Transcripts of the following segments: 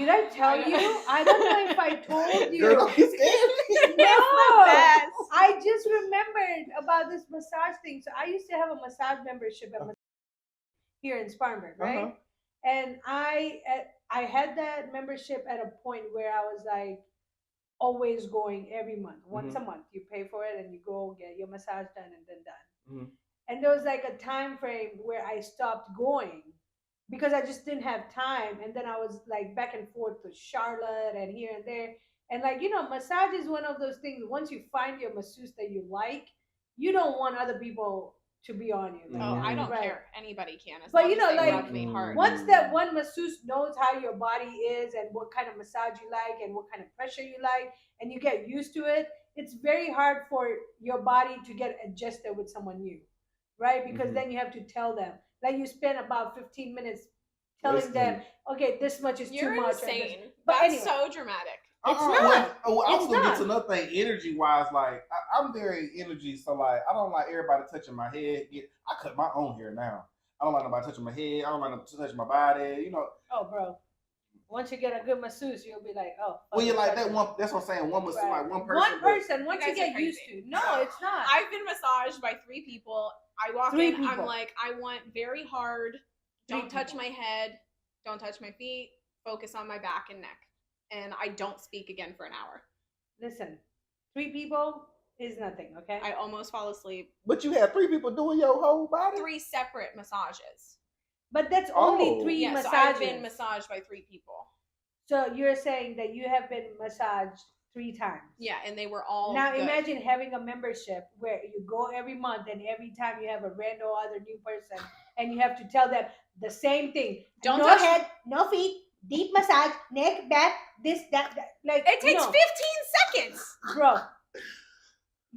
Did I tell you? I don't know if I told you. Girl, don't be scared. No, best. I just remembered about this massage thing. So I used to have a massage membership at here in Spartanburg, right? Uh-huh. And I had that membership at a point where I was like always going every month, once a month. You pay for it and you go get your massage done and then done. And there was like a time frame where I stopped going because I just didn't have time. And then I was like back and forth to Charlotte and here and there. And like, massage is one of those things. Once you find your masseuse that you like, you don't want other people to be on you. Like Oh, that, I don't right? care. Anybody can. As But long you know, as they like rub me hard. once that one masseuse knows how your body is and what kind of massage you like and what kind of pressure you like, and you get used to it, it's very hard for your body to get adjusted with someone new, right? Because then you have to tell them. Like you spend about 15 minutes telling them, okay, this much is You're too much. insane. But That's anyway, so dramatic. it's I not. was It's gonna get not. to another thing, energy wise. Like I'm very energy, so like I don't like everybody touching my head. I cut my own hair now. I don't like nobody touching my head. I don't like nobody touching my body. You know. Oh, bro. Once you get a good masseuse, you'll be like, oh. Well, you like that one. That's what I'm saying. One masseuse, like one person. One person. Once you guys are get used to. crazy. No, it's not. I've been massaged by 3 people. I walk Three in, people. I'm like, I want very hard. Don't touch people. my head. Don't touch my feet. Focus on my back and neck. And I don't speak again for an hour. Listen, 3 people is nothing, okay? I almost fall asleep. But you had 3 people doing your whole body. 3 separate massages. But that's only 3 Yeah, massages. so I've been massaged by 3 people. So you're saying that you have been massaged 3 times. Yeah, and they were all Now good. imagine having a membership where you go every month and every time you have a random other new person and you have to tell them the same thing. Don't no touch head, no feet, deep massage, neck, back, this, that. Like It takes 15 seconds. Bro.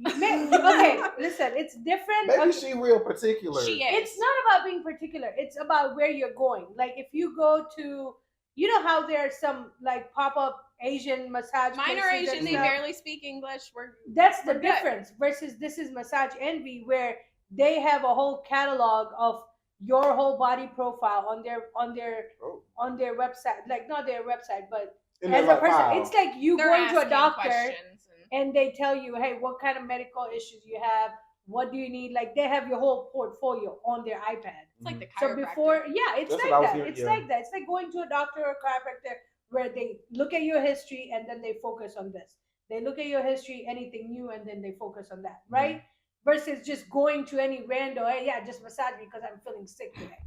Okay, listen, it's different. Maybe Okay. she real particular. She is. It's not about being particular. It's about where you're going. Like if you go to, you know how there's some like pop-up Asian massage. Mine are places Asian. and They stuff? barely speak English. That's the we're good. difference versus this is Massage Envy, where they have a whole catalog of your whole body profile on their website. Like not their website, but And as they're a person, wow. it's like you They're going to a asking doctor questions and they tell you, hey, what kind of medical issues you have, what do you need? Like they have your whole portfolio on their iPad. It's like the So chiropractor. before, yeah, it's That's like what I was that. hearing, It's yeah. like that. It's like going to a doctor or a chiropractor where they look at your history and then they focus on this. They look at your history, anything new, and then they focus on that, right? Versus just going to any random, hey, yeah, just massage me because I'm feeling sick today.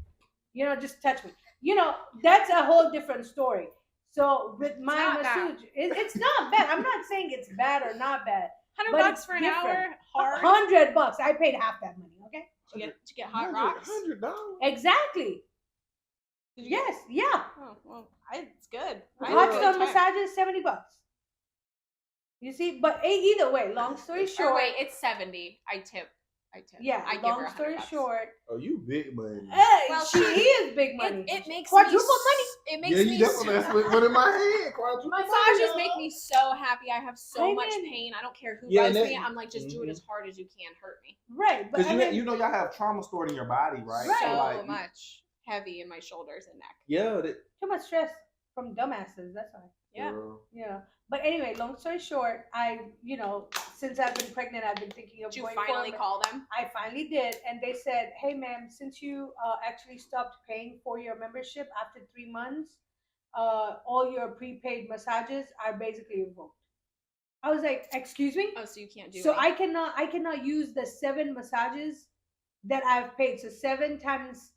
Just touch me. That's a whole different story. So with my not bad. masseuse, it's not bad. I'm not saying it's bad or not bad. $100 But it's for an different. hour. Hard. $100. I paid half that money. Okay. Did you get hot rocks? $100. Exactly. Did you Yes. Yeah. Oh, well, it's good. Hot stone massages, $70. You see, but either way, long story short. Or wait, it's 70. I tip. Yeah. I give Long her $100. story short. Oh, you big money. Hey, Well, she is big money. It makes quadruple me, money. It makes Yeah, me you definitely that's what in my head. Quadruple massages money, make me so happy. I have so much Amen. pain. I don't care who Yeah, rubs and me. that- I'm like, just do it as hard as you can. Hurt me. Right. But Because I mean, y'all have trauma stored in your body, right? Right. So like, much heavy in my shoulders and neck. Yeah. too much stress from dumbasses. That's why. Yeah. Yeah. But anyway, long story short, since I've been pregnant, I've been thinking of Did you going finally for call them? I finally did, and they said, "Hey, ma'am, since you actually stopped paying for your membership after 3 months, all your prepaid massages are basically revoked." I was like, "Excuse me?" Oh, so you can't do So it. I cannot use the 7 massages that I've paid. So 7 times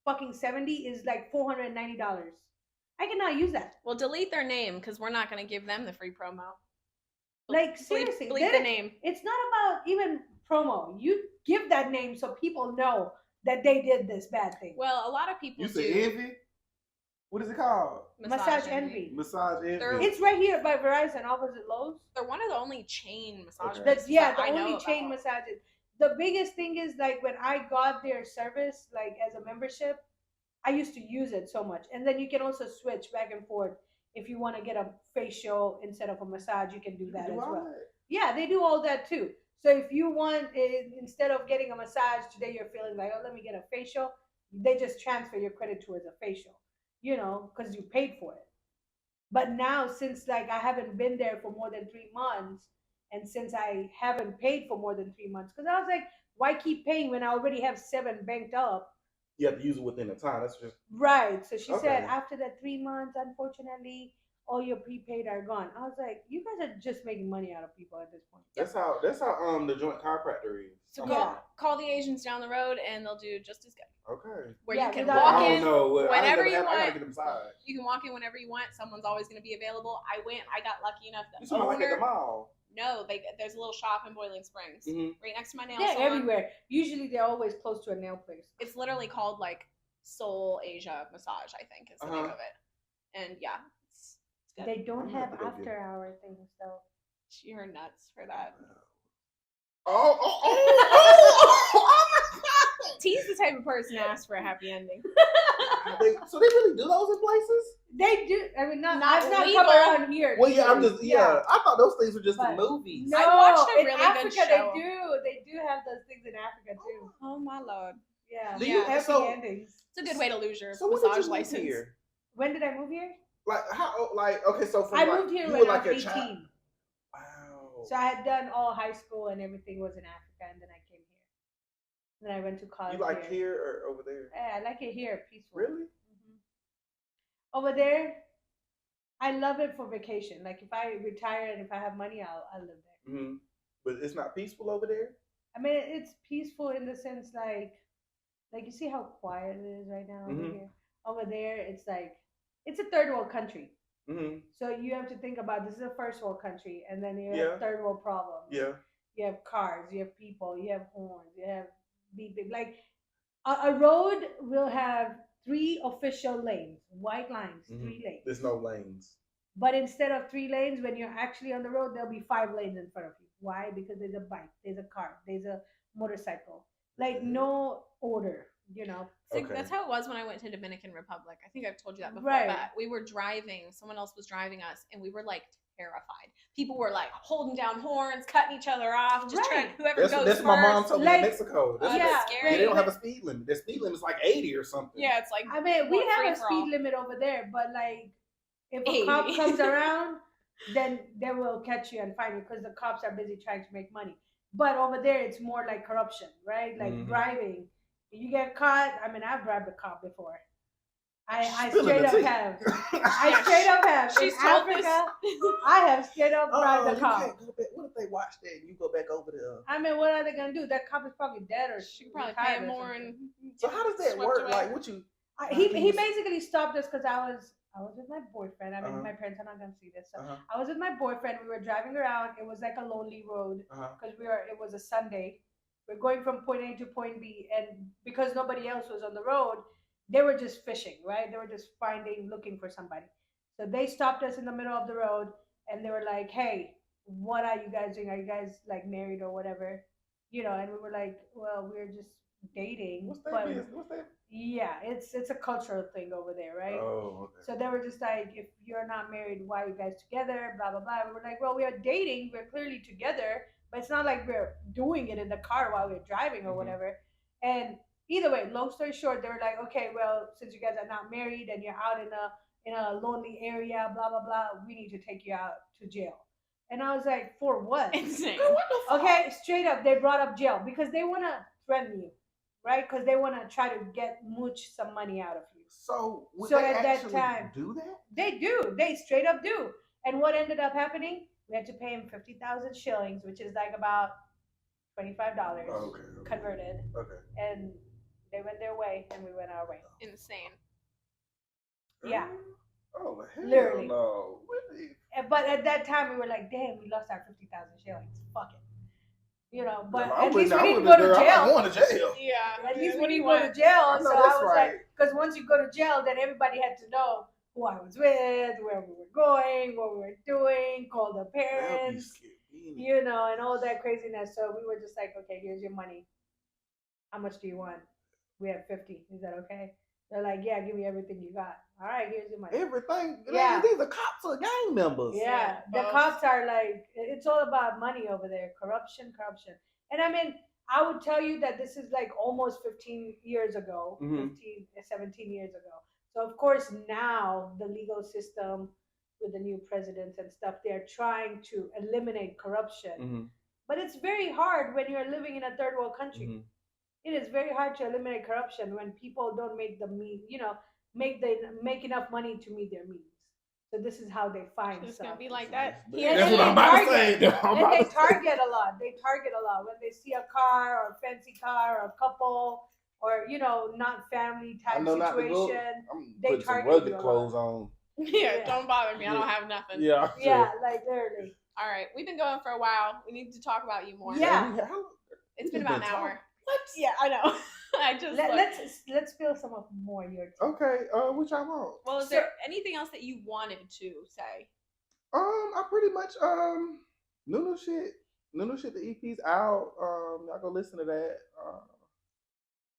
fucking 70 is like $490. I cannot use that. Well, delete their name because we're not going to give them the free promo. Like seriously, delete the name. It's not about even promo. You give that name so people know that they did this bad thing. Well, a lot of people You do. say envy? What is it called? Massage Envy. Massage envy. It's right here by Verizon, opposite Lowe's. They're one of the only chain massage Okay. places The that I know only about. chain massages. The biggest thing is like when I got their service, like as a membership, I used to use it so much. And then you can also switch back and forth. If you want to get a facial instead of a massage, you can do that as well. Yeah, they do all that too. So if you want, instead of getting a massage today, you're feeling like, oh, let me get a facial. They just transfer your credit towards a facial, because you paid for it. But now, since like I haven't been there for more than 3 months, and since I haven't paid for more than 3 months, because I was like, why keep paying when I already have 7 banked up? You have to use it within the time. That's just Right. So she said, okay. after that 3 months, unfortunately, all your prepaid are gone. I was like, you guys are just making money out of people at this point. That's how the joint chiropractor is. So Yeah. call the Asians down the road, and they'll do just as good. Okay. Where Yeah, you can without- walk I in don't know. whenever I you gotta want. get inside. You can walk in whenever you want. Someone's always going to be available. I went. I got lucky enough. You The talking about like at the owner. mall? No, there's a little shop in Boiling Springs, right next to my nail They're salon. everywhere. Usually, they're always close to a nail place. It's literally called like Soul Asia Massage, I think is the name of it. And yeah, it's good. They don't I'm gonna have have to go get after it. hour things though. You're nuts for that. T's the type of person to ask for a happy ending. So they really do those in places? They do. I mean, Not I've not legal. come around here. Well, yeah, I'm usually. just I thought those things were just in But movies. No, I watched a in really Africa good show. they do. They do have those things in Africa too. Oh my lord. Yeah. Do you- Happy so- endings. It's a good way to lose your So when did massage you move license. here? When did I move here? Like how? Like okay, so from I like, moved here you when were I like was a 18. child. Wow. So I had done all high school and everything was in Africa, and then I came here. Then I went to college. You like here or over there? Yeah, I like it here, peaceful. Really? Over there, I love it for vacation. Like if I retire and if I have money, I'll live there. Mm-hmm. But it's not peaceful over there. I mean, it's peaceful in the sense like you see how quiet it is right now over here. Over there, it's a third world country. Mm-hmm. So you have to think about this is a first world country, and then you Yeah. have third world problems. Yeah. You have cars, you have people, you have horns, you have beeping. Like a road will have 3 official lanes, white lines, 3 lanes. There's no lanes. But instead of 3 lanes, when you're actually on the road, there'll be 5 lanes in front of you. Why? Because there's a bike, there's a car, there's a motorcycle. Like no order, you know. So Okay. that's how it was when I went to Dominican Republic. I think I've told you that before. Right. But we were driving, someone else was driving us, and we were like terrified. People were like holding down horns, cutting each other off, just trying whoever goes That's first. my mom told me Like, in Mexico. That's yeah, scary. they don't have a speed limit. Their speed limit is like 80 or something. Yeah, it's like I mean, we more have a free-for-all. speed limit over there, but like if a 80. cop comes around, then they will catch you and fine you because the cops are busy trying to make money. But over there, it's more like corruption, right? Like driving. You get caught. I mean, I've bribed a cop before. I straight up have. I straight up have. In She's told Africa, I have straight up bribed a you cop. can't go back. What if they watch that and you go back over there? I mean, what are they gonna do? That cop is probably dead or She could probably retired pay or more something. and So how does that swept work? away. Like what you? He basically stopped us because I was with my boyfriend. I mean, Uh-huh. my parents are not gonna see this. So Uh-huh. I was with my boyfriend. We were driving around. It was like a lonely road because it was a Sunday. We're going from point A to point B, and because nobody else was on the road, they were just fishing, right? They were just looking for somebody. So they stopped us in the middle of the road, and they were like, "Hey, what are you guys doing? Are you guys like married or whatever?" You know, and we were like, "Well, we're just dating." What's that? but Business? What's that? yeah, it's a cultural thing over there, right? Oh, okay. So they were just like, if you're not married, why are you guys together? Blah blah blah. We were like, well, we are dating. We're clearly together, but it's not like we're doing it in the car while we're driving or whatever. And either way, long story short, they were like, okay, well, since you guys are not married and you're out in a lonely area, blah blah blah, we need to take you out to jail. And I was like, for what? insane. Okay, straight up, they brought up jail because they want to threaten you, right? Because they want to try to mooch some money out of you. So would So they at that actually time- do that? They do. They straight up do. And what ended up happening? We had to pay him 50,000 shillings, which is like about $25 Okay. converted. Okay. And they went their way, and we went our way. Insane. Yeah. Oh hell Literally. no! What the- But at that time, we were like, damn, we lost our 50,000 shillings. Fuck it. You know, but I'm at least with- we I'm didn't with go the to girl. I'm jail. going to jail. Yeah. At least what we do you didn't go to want? jail. I know So that's I was right. like, because once you go to jail, then everybody had to know who I was with, where we were going, what we were doing, call the That'd be parents, scary. you know, and all that craziness. So we were just like, okay, here's your money. How much do you want? We have 50. Is that okay? They're like, yeah, give me everything you got. All right, here's your money. Everything. Yeah. These are cops or gang members. Yeah, the both. cops are like, it's all about money over there. Corruption. And I mean, I would tell you that this is like almost 15 years ago, 15, 17 years ago. So of course now the legal system with the new presidents and stuff, they're trying to eliminate corruption. But it's very hard when you're living in a third world country. It is very hard to eliminate corruption when people don't make the mean, make enough money to meet their means. So this is how they find It's gonna stuff. be like that And, here. That's and what I'm they about to target, say. That's what I'm and about they to say. target a lot. They target a lot when they see a car or a fancy car or a couple or not family I type know not to go. situation. I'm They putting some target you rugged a lot. clothes on. Yeah, don't bother me. I don't have nothing. Yeah. Yeah, like literally. All right, we've been going for a while. We need to talk about you more. Yeah. It's been about an hour. What? Yeah, I know. I just let's feel some of more your tea. Okay. Which I want. Well, is there anything else that you wanted to say? I pretty much Nunu shit. The EP's out. Y'all go listen to that.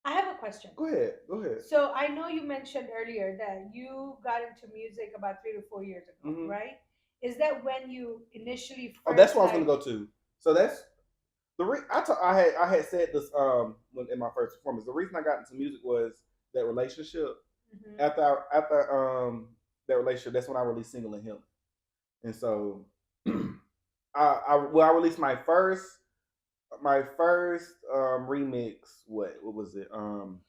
I have a question. Go ahead. So I know you mentioned earlier that you got into music about 3 to 4 years ago, right? Is that when you initially first? Oh, that's what I was gonna go to. So that's the I had said this in my first performance. The reason I got into music was that relationship. After that relationship, that's when I released "Single and Healing," and so I released my first remix. What was it?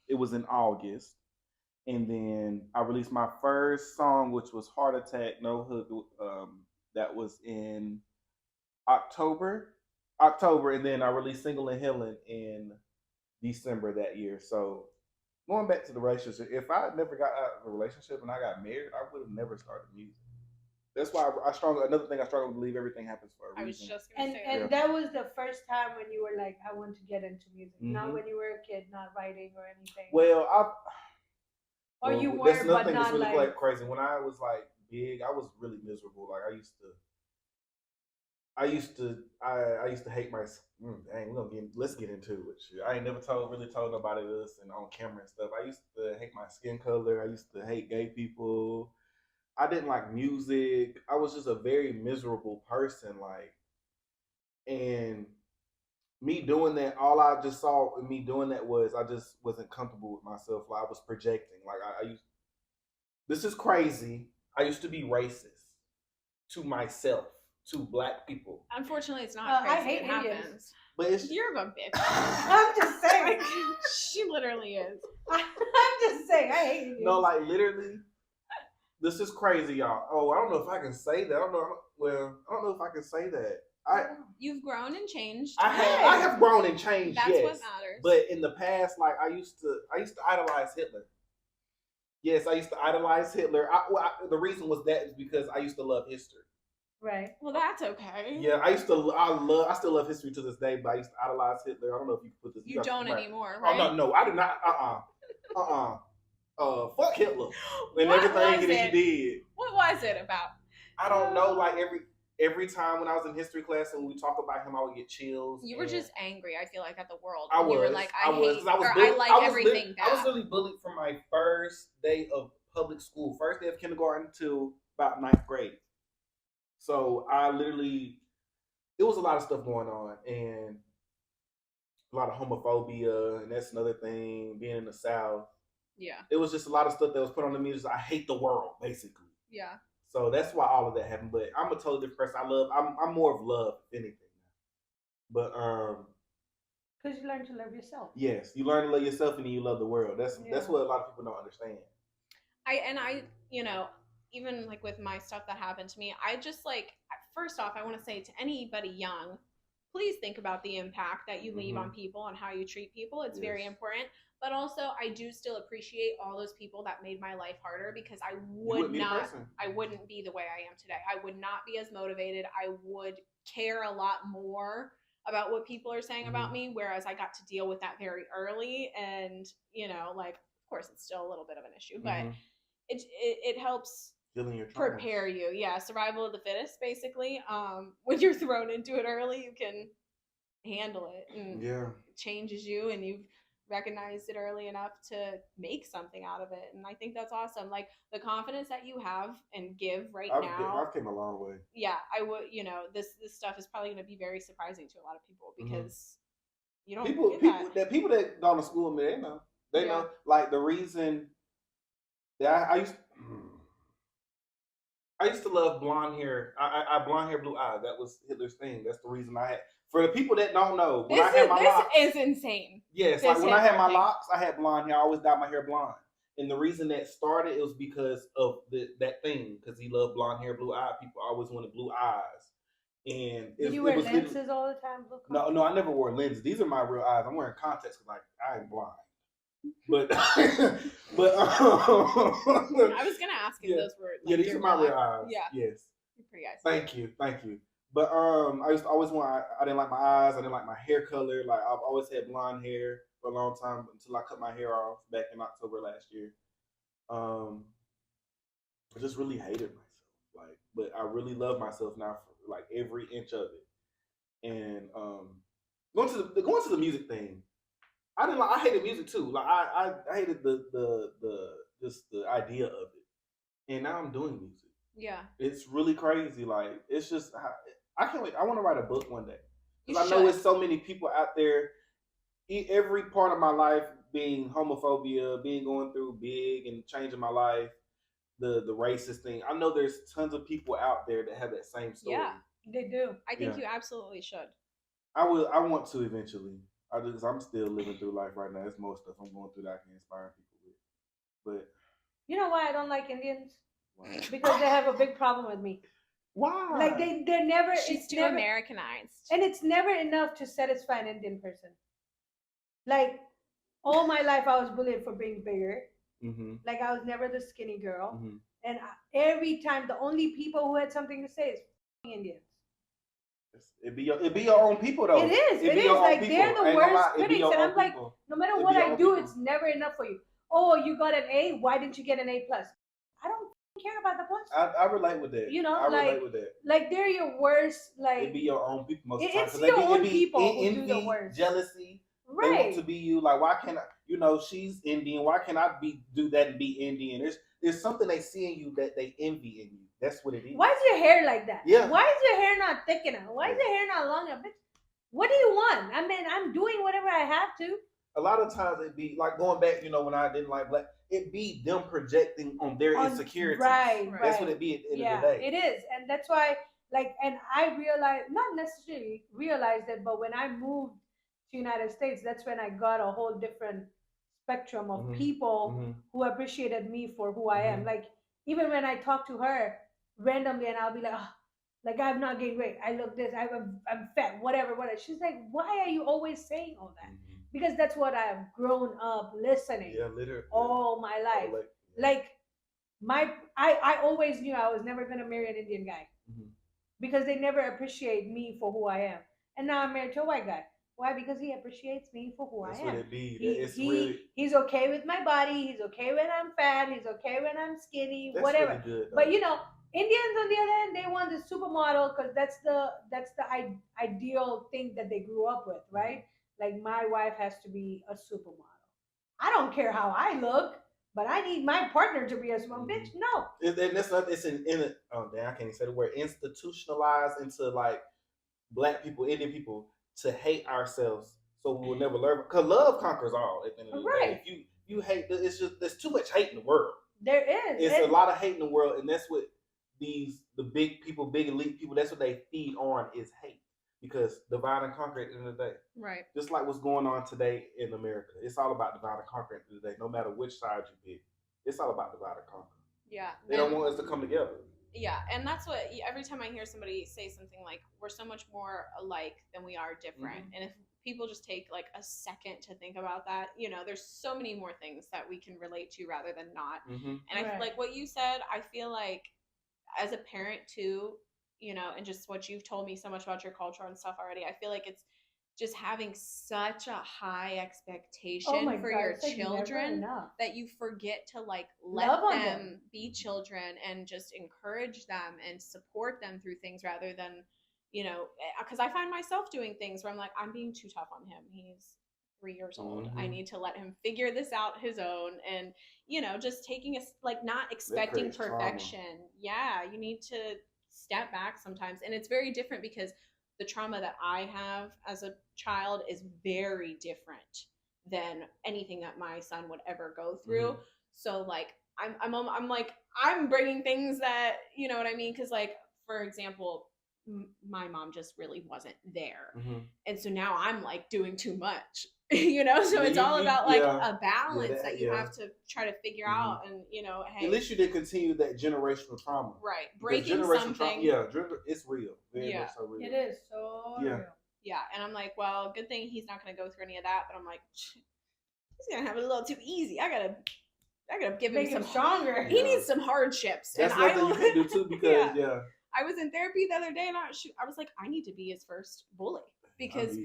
It was in August, and then I released my first song, which was "Heart Attack No Hook." That was in October, and then I released "Single and Healing" in December that year. So going back to the relationship, if I never got out of a relationship and I got married, I would have never started music. That's why another thing I strongly believe everything happens for a reason. I was just gonna say and that was the first time when you were like, I want to get into music. Not when you were a kid, not writing or anything. Well, you were, that's another but thing not that's really like crazy. When I was like big, I was really miserable. Like I used to hate my. Dang, let's get into it. I ain't never really told nobody this and on camera and stuff. I used to hate my skin color. I used to hate gay people. I didn't like music. I was just a very miserable person. Like, and me doing that, all I just saw in me doing that was I just wasn't comfortable with myself. Like I was projecting. Like I used. This is crazy. I used to be racist to myself, to black people. Unfortunately, it's not crazy. I hate it Indians. happens. But You're a bitch. I'm just saying. She literally is. I'm just saying. I hate Indians. No, like literally. This is crazy, y'all. Oh, I don't know if I can say that. I don't know if I can say that. You've grown and changed. I have grown and changed. That's yes. what matters. But in the past, like I used to idolize Hitler. Yes, I used to idolize Hitler. The reason was that is because I used to love history. Right. Well, that's okay. Yeah, I still love history to this day, but I used to idolize Hitler. I don't know if you can put this. You don't anymore, right? Oh no, I do not. Fuck Hitler and everything that he did. What was it about? I don't know. Like every time when I was in history class and we talk about him, I would get chills. You were just angry. I feel like at the world. I was. You were like, I like everything bad. I was really bullied from my first day of public school, first day of kindergarten till about 9th grade. So it was a lot of stuff going on and a lot of homophobia, and that's another thing. Being in the South. Yeah. It was just a lot of stuff that was put on the music. I hate the world, basically. Yeah. So that's why all of that happened. But I'm a totally different person. I'm more of love than anything. But because you learn to love yourself. Yes, you learn to love yourself and then you love the world. That's what a lot of people don't understand. I even like with my stuff that happened to me, I just like, first off, I want to say to anybody young, please think about the impact that you leave on people and how you treat people. It's very important. But also, I do still appreciate all those people that made my life harder, because I wouldn't be the way I am today. I would not be as motivated. I would care a lot more about what people are saying about me, whereas I got to deal with that very early. And, like, of course, it's still a little bit of an issue, but it helps prepare you. Yeah, survival of the fittest, basically. When you're thrown into it early, you can handle it. And it changes you, and you've recognized it early enough to make something out of it. And I think that's awesome. Like the confidence that you have and give now. I've came a long way. Yeah, I would, this stuff is probably going to be very surprising to a lot of people, because you don't people that gone to school with me, they know like the reason that I used to love blonde hair. I blonde hair, blue eyes. That was Hitler's thing. That's the reason I had. For the people that don't know, when I had my locks, this is insane. yes, like when I had my locks, I had blonde hair. I always dyed my hair blonde. And the reason that started, it was because of that thing. Because he loved blonde hair, blue eyed people. I always wanted blue eyes. And did you wear lenses all the time? No, I never wore lenses. These are my real eyes. I'm wearing contacts because like I ain't blind. But but I was gonna ask if those were like, these are my real eyes. Yeah. Yes. You're pretty eyes. Thank you. But I used to always want. I didn't like my eyes. I didn't like my hair color. Like I've always had blonde hair for a long time until I cut my hair off back in October last year. I just really hated myself. Like, but I really love myself now for like every inch of it. And going to the music thing. I hated music too. Like I hated the just the idea of it. And now I'm doing music. Yeah. It's really crazy. Like it's just I can't wait. I want to write a book one day. Because I know there's so many people out there. Every part of my life being homophobia, being going through big and changing my life, the racist thing. I know there's tons of people out there that have that same story. Yeah, they do. I think you absolutely should. I want to eventually. I'm still living through life right now. There's more stuff I'm going through that I can inspire people with. But you know why I don't like Indians? Why? Because they have a big problem with me. Why? Like they're never. She's too Americanized, and it's never enough to satisfy an Indian person. Like all my life, I was bullied for being bigger. Mm-hmm. Like I was never the skinny girl, mm-hmm. And every time the only people who had something to say is Indians. It be your own people though. It is. It is like people. They're the worst critics, and I'm like, no matter what I do, it's never enough for you. Oh, you got an A. Why didn't you get an A plus? I don't care about the plus. I relate with that. You know, I relate with that. Like they're your worst. Like it be your own people most of the time. It's your own people who do the worst. Jealousy. Right. They want to be you. Like, why can't I? You know, she's Indian. Why can't I do that and be Indian? There's something they see in you that they envy in you. That's what it is. Why is your hair like that? Yeah. Why is your hair not thick enough? Why is your hair not long enough? What do you want? I mean, I'm doing whatever I have to. A lot of times it be like going back, you know, when I didn't like black, it be them projecting on their insecurities. Right. That's what it be at the end of the day. It is. And that's why, like, and I realized, not necessarily realized it, but when I moved to United States, that's when I got a whole different spectrum of people who appreciated me for who I am. Like, even when I talk to her randomly and I'll be like, oh, like I'm not gained weight, I look this, I'm fat, whatever. She's like, why are you always saying all that? Because that's what I've grown up listening all my life. Like I always knew I was never gonna marry an Indian guy because they never appreciate me for who I am. And now I'm married to a white guy. Why? Because he appreciates me for who I am. What it be. He's okay with my body. He's okay when I'm fat. He's okay when I'm skinny. That's whatever. Really good, but you know, Indians on the other hand, they want the supermodel because that's the ideal thing that they grew up with, right? Like my wife has to be a supermodel. I don't care how I look, but I need my partner to be a supermodel. Bitch, no. That's not. It's oh damn, I can't even say the word. Institutionalized into like black people, Indian people, to hate ourselves, so we will never learn. Because love conquers all. At the end of the day, if you hate, it's just there's too much hate in the world. There is. It's a lot of hate in the world, and that's what the big people, big elite people. That's what they feed on is hate. Because divide and conquer at the end of the day. Right. Just like what's going on today in America. It's all about divide and conquer at the end of the day. No matter which side you pick. It's all about divide and conquer. Yeah. They don't want us to come together. Yeah. And that's what, every time I hear somebody say something like, we're so much more alike than we are different. And if people just take like a second to think about that, you know, there's so many more things that we can relate to rather than not. And I feel like what you said, I feel like as a parent too, you know, and just what you've told me so much about your culture and stuff already, I feel like it's just having such a high expectation for your children that you forget to like let them be children and just encourage them and support them through things rather than, you know, because I find myself doing things where I'm like, I'm being too tough on him. He's 3 years old. I need to let him figure this out his own. And, you know, just taking a, like not expecting perfection. Trauma. Yeah. You need to step back sometimes. And it's very different because the trauma that I have as a child is very different than anything that my son would ever go through. So like I'm like I'm bringing things that, you know what I mean? Because, like, for example, my mom just really wasn't there. And so now I'm like doing too much, you know? So it's all about like a balance that you have to try to figure out. And, you know, hey. At least you didn't continue that generational trauma. Right. Breaking something. It's real. Very much so real. It is so real. Yeah. And I'm like, well, good thing he's not going to go through any of that. But I'm like, he's going to have it a little too easy. I gotta give him some stronger. He needs some hardships. That's and nothing you can do too because I was in therapy the other day and I was like, I need to be his first bully because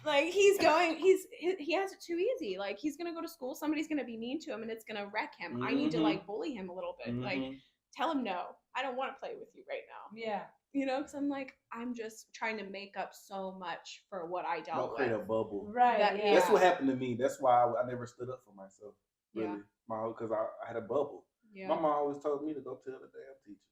like he has it too easy. Like he's gonna go to school, somebody's gonna be mean to him and it's gonna wreck him. I need to like bully him a little bit. Like tell him no, I don't want to play with you right now. Yeah. You know, because I'm like, I'm just trying to make up so much for what I dealt with. Create a bubble. Right. That's what happened to me. That's why I never stood up for myself. Really. Because I had a bubble. Yeah. My mom always told me to go tell the damn teacher.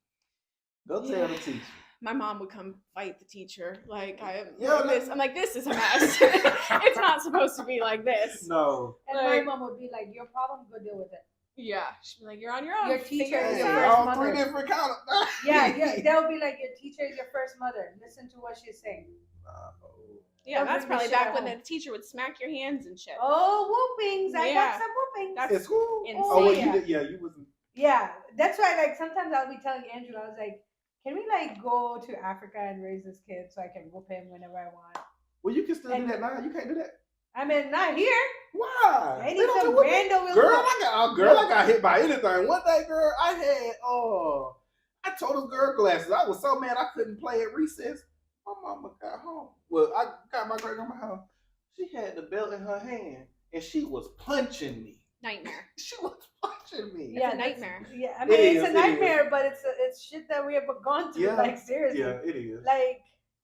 Go tell the teacher. My mom would come fight the teacher. Like I'm like, this is a mess. It's not supposed to be like this. No. And my mom would be like, your problem, go deal with it. Yeah. She'd be like, you're on your own. Your teacher is your first mother. 3 different kind of they'll be like, your teacher is your first mother. Listen to what she's saying. Yeah, that's probably back when the teacher would smack your hands and shit. Oh, whoopings. I got some whoopings. That's insane. Oh, you wasn't. Yeah, that's why, like, sometimes I'll be telling Angela, I was like, can we, like, go to Africa and raise this kid so I can whoop him whenever I want? Well, you can still do that now. You can't do that. I mean, not here. Why? I need some random girl, I got hit by anything. One day, girl, I told this girl glasses. I was so mad I couldn't play at recess. My mama got home. Well, I got my great grandma home. She had the belt in her hand and she was punching me. Nightmare. She was punching me. Yeah, a nightmare. Yeah, I mean it's a nightmare, but it's shit that we have gone through. Like seriously. Yeah, it is. Like,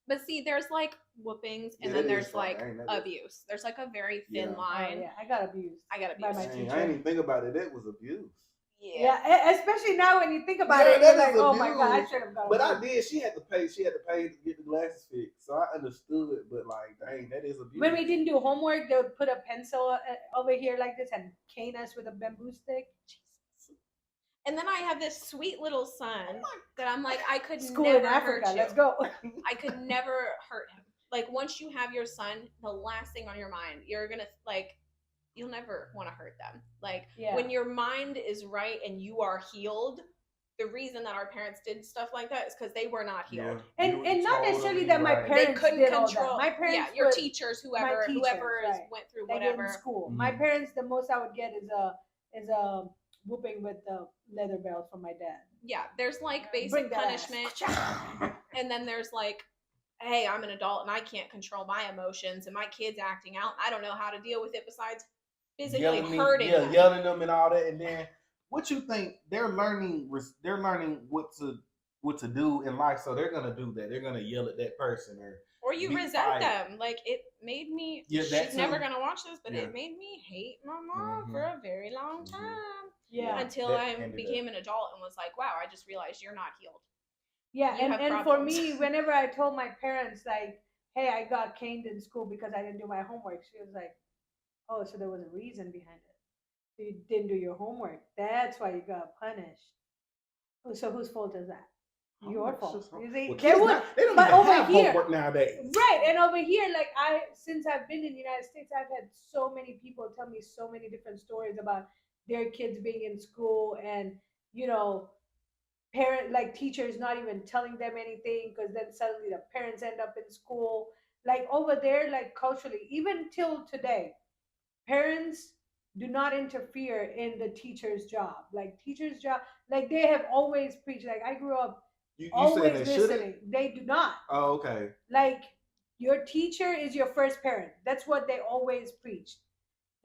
but see, there's like whoopings, and then there's like abuse. There's like a very thin line. Oh, yeah, I got abused by my teacher. I didn't even think about it. That was abuse. Yeah, especially now when you think about it, you're like, oh my god, I should have got. But I did. She had to pay to get the glasses fixed, so I understood it. But like, dang, that is abuse. When we didn't do homework, they would put a pencil over here like this and cane us with a bamboo stick. Jesus. And then I have this sweet little son that I'm like, I could School never in Africa. hurt you. Let's go. I could never hurt him. Like once you have your son, the last thing on your mind, you're gonna like. You'll never want to hurt them. Like when your mind is right and you are healed, the reason that our parents did stuff like that is because they were not healed. Yeah. And not necessarily that my parents couldn't control. My parents, your teachers, whoever went through whatever. In school. Mm-hmm. My parents, the most I would get is a whooping with the leather belt from my dad. Yeah, there's like basic punishment, and then there's like, hey, I'm an adult and I can't control my emotions, and my kid's acting out. I don't know how to deal with it besides physically hurting them. Yelling them and all that. And then what you think they're learning what to do in life, so they're gonna do that. They're gonna yell at that person or you resent them. Like it made me she's never gonna watch this, but it made me hate my mom for a very long time. Yeah. Until I became an adult and was like, wow, I just realized you're not healed. Yeah, and for me, whenever I told my parents like, hey, I got caned in school because I didn't do my homework, she was like, oh, so there was a reason behind it. So you didn't do your homework. That's why you got punished. Oh, so whose fault is that? Your fault. They don't even have homework nowadays. Right, and over here, like since I've been in the United States, I've had so many people tell me so many different stories about their kids being in school and, teachers not even telling them anything because then suddenly the parents end up in school. Like over there, like culturally, even till today, parents do not interfere in the teacher's job. Like teacher's job, like they have always preached. Like I grew up always listening. They do not. Oh, okay. Like your teacher is your first parent. That's what they always preach.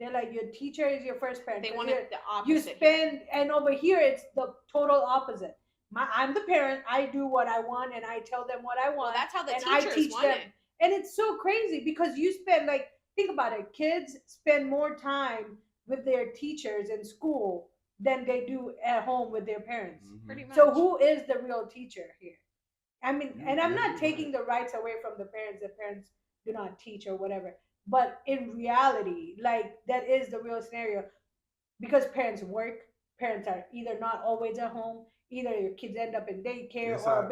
They're like, your teacher is your first parent. They wanted the opposite. You spend, and over here it's the total opposite. I'm the parent. I do what I want, and I tell them what I want. Well, that's how the teachers teach want them. It. And it's so crazy because you spend think about it. Kids spend more time with their teachers in school than they do at home with their parents. Mm-hmm. Pretty much. So who is the real teacher here? I mean, and I'm not taking the rights away from the parents. The parents do not teach or whatever. But in reality, that is the real scenario because parents work, parents are either not always at home, either your kids end up in daycare Yes, or I-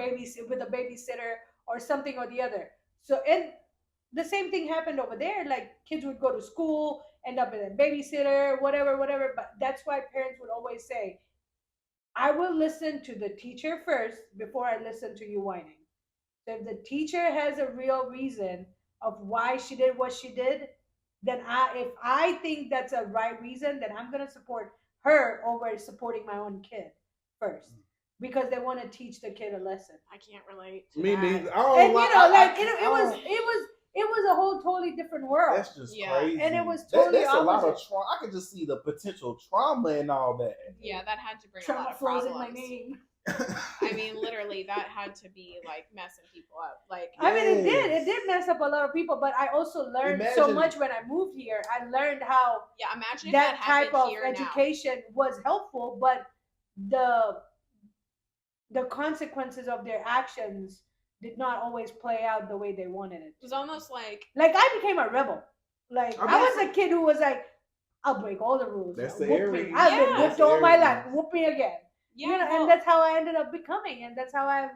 with a babysitter or something or the other. So and the same thing happened over there. Like kids would go to school, end up with a babysitter, whatever, whatever. But that's why parents would always say, I will listen to the teacher first before I listen to you whining. So if the teacher has a real reason of why she did what she did, then if I think that's a right reason, then I'm gonna support her over supporting my own kid first because they want to teach the kid a lesson. I can't relate to Me that. neither. I don't And like, you know, like I it was a whole totally different world. That's just Yeah. crazy. And it was totally that's a lot of opposite. trauma. I could just see the potential trauma and all that. Yeah, that had to bring a Trauma lot of flows problems. in my name. I mean, literally, that had to be like messing people up. Like, I mean, it did. Yes. It did mess up a lot of people, but I also learned so Imagine- much when I moved here. I learned how yeah, imagine if that that type happened of here education was helpful, but the consequences of their actions did not always play out the way they wanted it. It was almost like, I became a rebel. Like I I was a kid who was like, I'll break all the rules. That's Whoop the me. Aries. I've been Yeah. whooped That's all my Aries. life. Whoop me again. yeah, You know, well, and that's how I ended up becoming, and that's why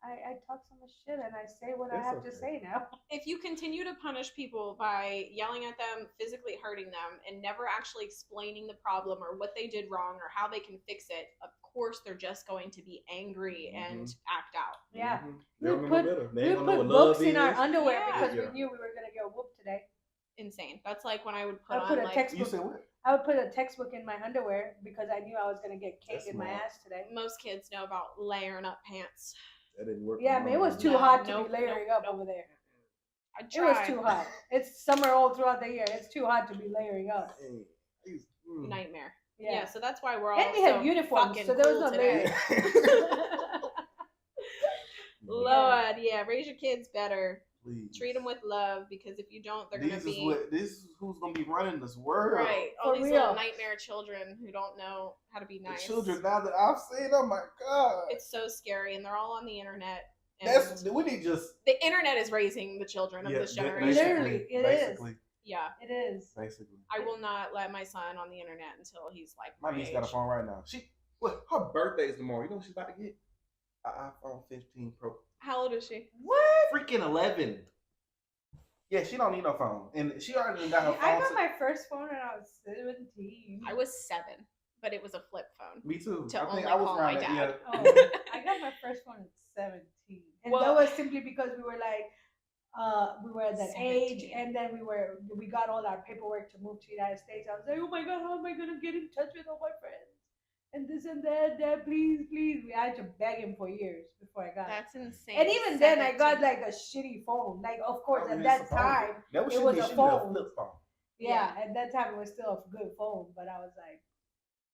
I talk so much shit and I say what I That's have to okay. say now. if you continue to punish people by yelling at them, physically hurting them, and never actually explaining the problem or what they did wrong or how they can fix it, of course they're just going to be angry and act out. Yeah. Mhm. We They don't know no put- better. They We ain't gonna know put what love books in our is. underwear Yeah. because Yeah. we knew we were gonna get whooped today. Insane. That's like when I would put I on put a like You textbook. said what? I would put a textbook in my underwear because I knew I was gonna get kicked That's in my smart. ass today. most kids know about layering up pants. That didn't work. Yeah, for man, it was mine. too No, hot to nope, be layering nope, up over there. I It was tried. too hot. It's summer all throughout the year. It's too hot to be layering up. Hey, he's- Nightmare. Yeah. Yeah, so that's why we're all And we had so uniforms, fucking so there was cool no today. layering. Lord, yeah, raise your kids better. Please. Treat them with love because if you don't, they're gonna be This is who's gonna be running this world. right. All For these real. little nightmare children who don't know how to be The nice. children now that I've seen, oh my god. It's so scary, and they're all on the internet. And That's we need just the internet is raising the children of this generation. Literally, it is. basically, Yeah, It is. basically. I will not let my son on the internet until he's like My my niece age. got a phone right now. Her birthday is tomorrow. You know what she's about to get? An iPhone 15 Pro. How old is she? What? Freaking 11. Yeah, she don't need no phone, and she already got her phone. I got my first phone when I was 17. I was 7, but it was a flip phone. Me too. to I think only I was call around my that. dad. Yeah. Oh, I got my first phone at 17. And Well- that was simply because we were like, we were at that age, 17. and then we got all our paperwork to move to the United States. I was like, oh my God, how am I going to get in touch with all my friends? And this and that, Dad, please, please. I had to beg him for years before I got it. That's insane. And even then, I got 17. like a shitty phone. Like, of course, Oh, at yeah, that it's a phone. time, That was it she was need- a she need phone. flip phone. yeah, at that time, it was still a good phone. But I was like,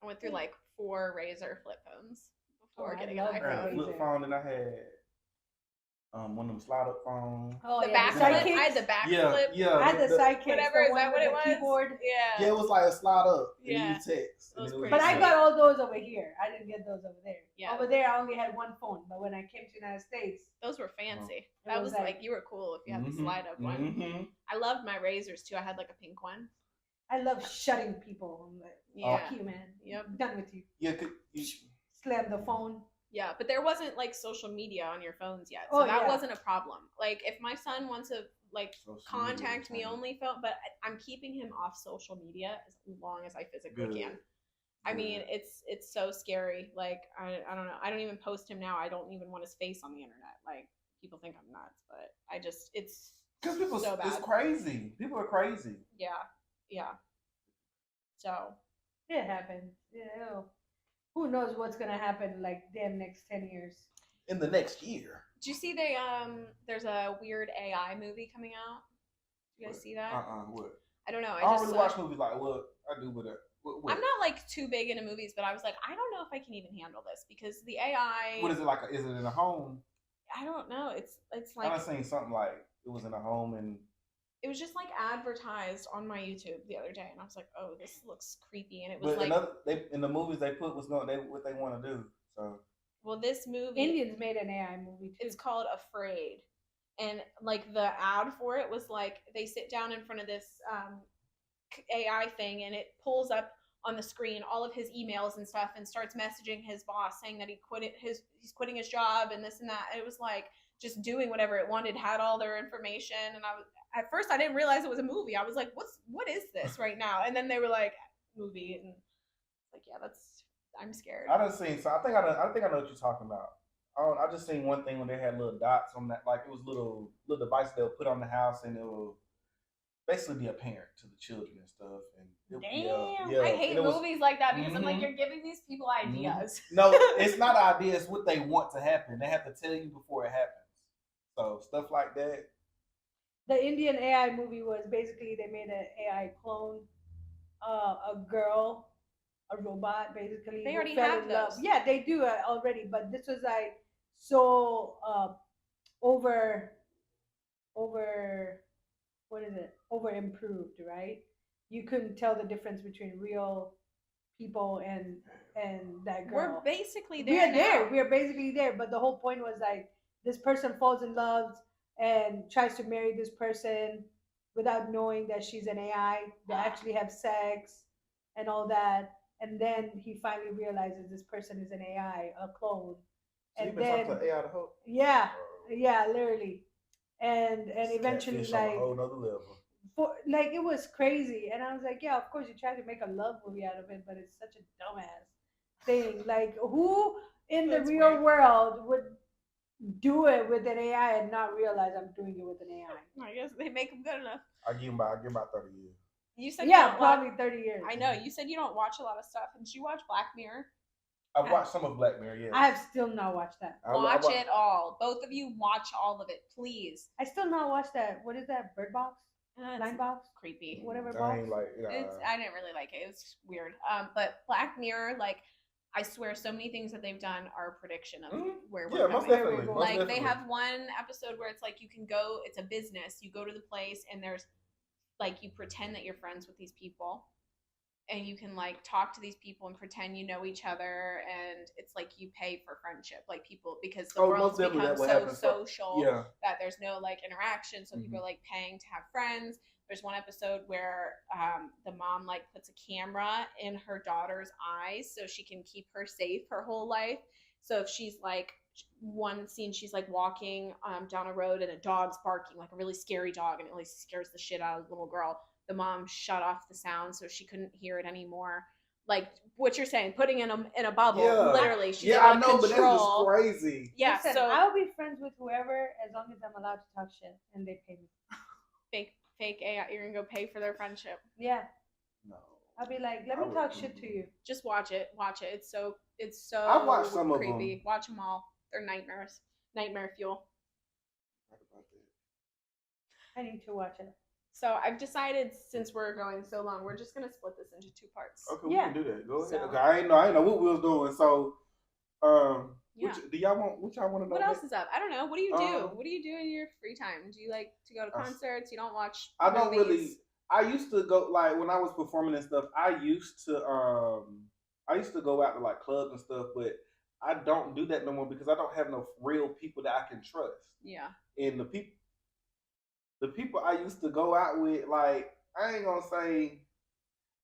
I went through like 4 Razor flip phones before Oh, I getting an love I had a iPhone. Razor. flip phone, and I had one of them slide up phones. oh, The yeah, back the flip. sidekicks. I had the back Yeah, flip. yeah. I had the sidekicks. Whatever, the is one that what with it the was? Keyboard. Yeah. Yeah, it was like a slide up. And Yeah. you text. Those and it was pretty But I sick. got all those over here. I didn't get those over there. Yeah. Over there, I only had one phone. But when I came to the United States, Those were fancy. It That was was like- like you were cool if you had the Mhm, slide up one. mhm. I loved my Razors too. I had like a pink one. I love shutting people. I'm like, Yeah. fuck you, man. Yep. I'm done with you. Yeah, Slam the phone. Yeah, but there wasn't like social media on your phones yet, so Oh, that yeah. wasn't a problem. Like if my son wants to like Social media contact me time. only phone, but I'm keeping him off social media as long as I physically Good. can. I mean, Good. it's so scary. Like I don't know. I don't even post him now. I don't even want his face on the internet. Like people think I'm nuts, but I just it's Because people, so it's bad. crazy. People are crazy. Yeah. So It happens. Yeah. Who knows what's gonna happen like damn next 10 years? In the next year. did you see there's a weird AI movie coming out? Did you guys see that? What? I don't know. I don't just really saw- watch movies like what I do with it. What? I'm not like too big into movies, but I was like, I don't know if I can even handle this because the AI. What is it like? Is it in a home? I don't know. It's I like done seen something like it was in a home and it was just like advertised on my YouTube the other day, and I was like, oh, this looks creepy, and it was but like, in the movies they put what they want to do. So well, this movie Indians made an AI movie too. it's called Afraid, and like the ad for it was like they sit down in front of this AI thing, and it pulls up on the screen all of his emails and stuff, and starts messaging his boss saying that he's quitting his job and this and that. And it was like just doing whatever it wanted, had all their information. And at first I didn't realize it was a movie. I was like, what is this right now? And then they were like, movie, and like, yeah, I'm scared. I done seen. So I think I know what you're talking about. I just seen one thing when they had little dots on that, like it was little device they'll put on the house, and it will basically be apparent to the children and stuff. And Damn, I hate movies like that because I'm like, you're giving these people ideas. No, it's not ideas. What they want to happen, they have to tell you before it happens. So stuff like that. The Indian AI movie was basically they made an AI clone, a girl, a robot, basically. They already have those. Yeah, they do already, but this was like so over what is it? Over improved, right? You couldn't tell the difference between real people and that girl. We're basically there. We're basically there. But the whole point was like this person falls in love and tries to marry this person without knowing that she's an AI. They actually have sex and all that. And then he finally realizes this person is an AI, a clone. So and then talking to AI the whole. Yeah, literally. And eventually, like, on a whole nother level. Like it was crazy, and I was like, yeah, of course you tried to make a love movie out of it, but it's such a dumbass thing. Like, who in the real world would do it with an AI and not realize I'm doing it with an AI? I guess they make them good enough. I give about 30 years. You said probably 30 years. I know. You said you don't watch a lot of stuff. Did you watch Black Mirror? I've watched some of Black Mirror, yes. I have still not watched that. Watch it all. Both of you watch all of it, please. I still not watched that. What is that? Bird Box? Line Box? Creepy. Whatever box. I didn't really like it. It was weird. But Black Mirror, like, I swear so many things that they've done are a prediction of where we're going. Most definitely. Like, they have one episode where it's like you can go, it's a business, you go to the place and there's like, you pretend that you're friends with these people. And you can like talk to these people and pretend you know each other, and it's like you pay for friendship, like people, because the world's become so social that there's no like interaction. So people are like paying to have friends. There's one episode where the mom like puts a camera in her daughter's eyes so she can keep her safe her whole life. So if she's like, one scene she's like walking down a road and a dog's barking, like a really scary dog, and it really scares the shit out of the little girl. The mom shut off the sound so she couldn't hear it anymore. Like what you're saying, putting in a bubble, literally. She's I know, but that's just crazy. Yeah, listen, so I'll be friends with whoever as long as I'm allowed to talk shit and they pay me. Fake AI. You're gonna go pay for their friendship. Yeah. No. I'll be like, let me talk shit to you. Just watch it. It's so I've watched some creepy. Of them. Watch them all. They're nightmares. Nightmare fuel. I need to watch it. So I've decided, since we're going so long, we're just gonna split this into 2 parts. Okay, we can do that. Go ahead. Okay, I ain't know what we was doing. So, do y'all want? What y'all want to know? What else is up? I don't know. What do you do? What do you do in your free time? Do you like to go to concerts? You don't watch? I don't really. I used to go, like, when I was performing and stuff. I used to go out to like clubs and stuff, but I don't do that no more because I don't have no real people that I can trust. Yeah. And the people I used to go out with, like, I ain't gonna say,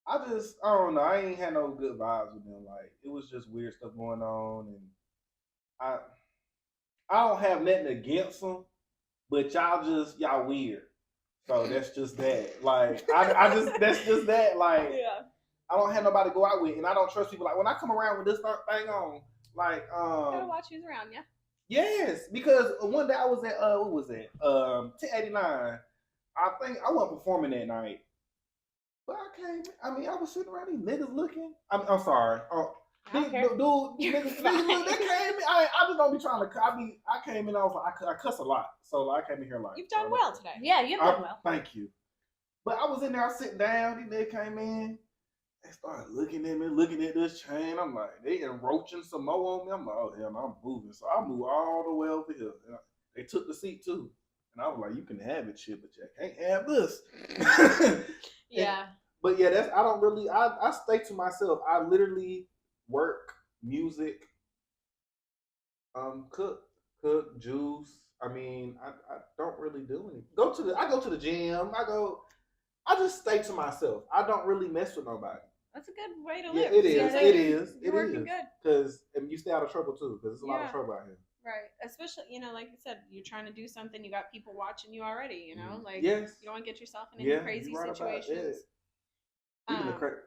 I don't know, I ain't had no good vibes with them. Like, it was just weird stuff going on, and I don't have nothing against them, but y'all weird. So that's just that. Like, that's just that. Like, yeah. I don't have nobody to go out with, and I don't trust people. Like, when I come around with this thing on, like, you gotta watch who's around, yeah. Yes, because one day I was at what was it? 1089. I think I wasn't performing that night, but I was sitting around, these niggas looking. I'm sorry. Dude, niggas look, they came in. I just don't be trying to. I came in. I was like, I cuss a lot, so I came in here like. You've done well today. Yeah, you've done well. Thank you. But I was in there, I was sitting down. These niggas came in. They started looking at me, looking at this chain. I'm like, they encroaching some more on me. I'm like, oh hell no, I'm moving. So I moved all the way over here. And they took the seat too. And I was like, you can have it, shit, but you can't have this. Yeah. But yeah, I don't really, I stay to myself. I literally work, music, cook, juice. I mean, I don't really do anything. I go to the gym. I just stay to myself. I don't really mess with nobody. That's a good way to Yeah, live. it is. So It is. You're working good. Because you stay out of trouble too. Because there's a lot of Yeah. trouble out here. Right. Especially, like you said, you're trying to do something. You got people watching you already. Like Yes. you don't want to get yourself in any crazy you're right situations. Even the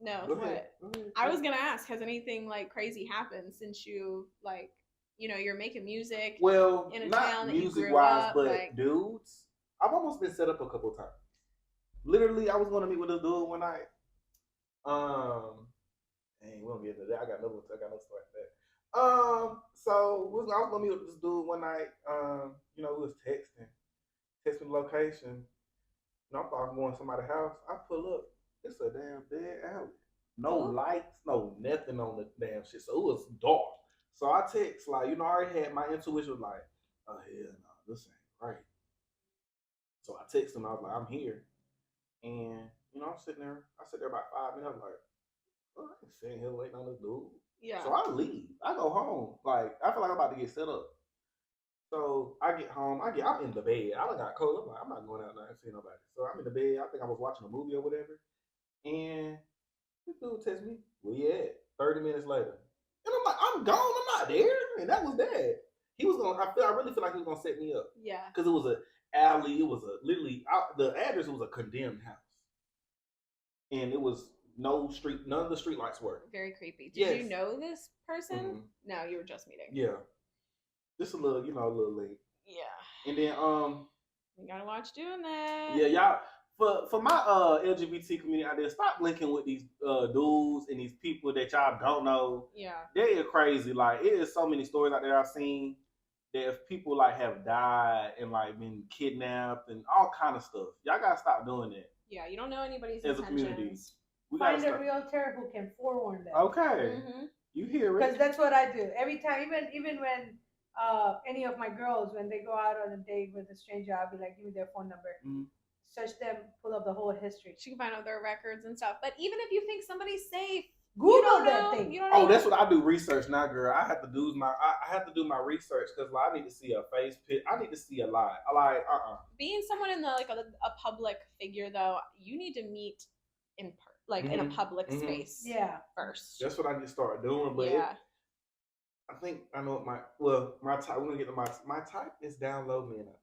No, Go what? ahead. Go ahead. I was gonna ask, has anything like crazy happened since you like, you're making music? Well, in a not town that you music grew wise, up, but like- dudes. I've almost been set up a couple times. Literally, I was going to meet with a dude one night. Dang, we don't get into that. I got no story like that. So I was gonna meet with this dude one night. We was texting the location. I thought I'm going to somebody's house. I pull up. It's a damn dead alley. No lights, no nothing on the damn shit. So it was dark. So I text, like, I already had my intuition was like, oh hell no, this ain't right. So I text him, I was like, I'm here. And, I'm sitting there. I sit there about 5 minutes. I'm like, I ain't sitting here waiting on this dude. Yeah. So I leave. I go home. Like, I feel like I'm about to get set up. So I get home. I'm in the bed. I done got cold. I'm like, I'm not going out there and see nobody. So I'm in the bed. I think I was watching a movie or whatever. And this dude texts me, where you at? 30 minutes later. And I'm like, I'm gone. I'm not there. And that was that. He was going to, I really feel like he was going to set me up. Yeah. Because it was an alley. It was the address was a condemned house. And it was none of the street lights worked. Very creepy. Did you know this person? Mm-hmm. No, you were just meeting. Yeah. Just a little, a little late. Yeah. And then, you gotta watch doing that. Yeah, y'all. For my LGBT community out there, stop linking with these dudes and these people that y'all don't know. Yeah. They are crazy. Like, it is so many stories out there I've seen that if people like have died and like been kidnapped and all kind of stuff. Y'all gotta stop doing that. Yeah, you don't know anybody's as intentions. a community. We Find a realtor who can forewarn them. Okay. Mm-hmm. You hear it. Because that's what I do. Every time, even when any of my girls, when they go out on a date with a stranger, I'll be like, give me their phone number. Mm-hmm. Search them, pull up the whole history. She can find out their records and stuff. But even if you think somebody's safe, Google that thing. You don't know. Oh, that's what I do research now, girl. I have to do my research because I need to see a face pic. I need to see a lie. I like Being someone in a public figure, though, you need to meet in in a public space. Yeah. First. That's what I need to start doing. But yeah. I think I know what my type. We're gonna get to my type is down low men. I think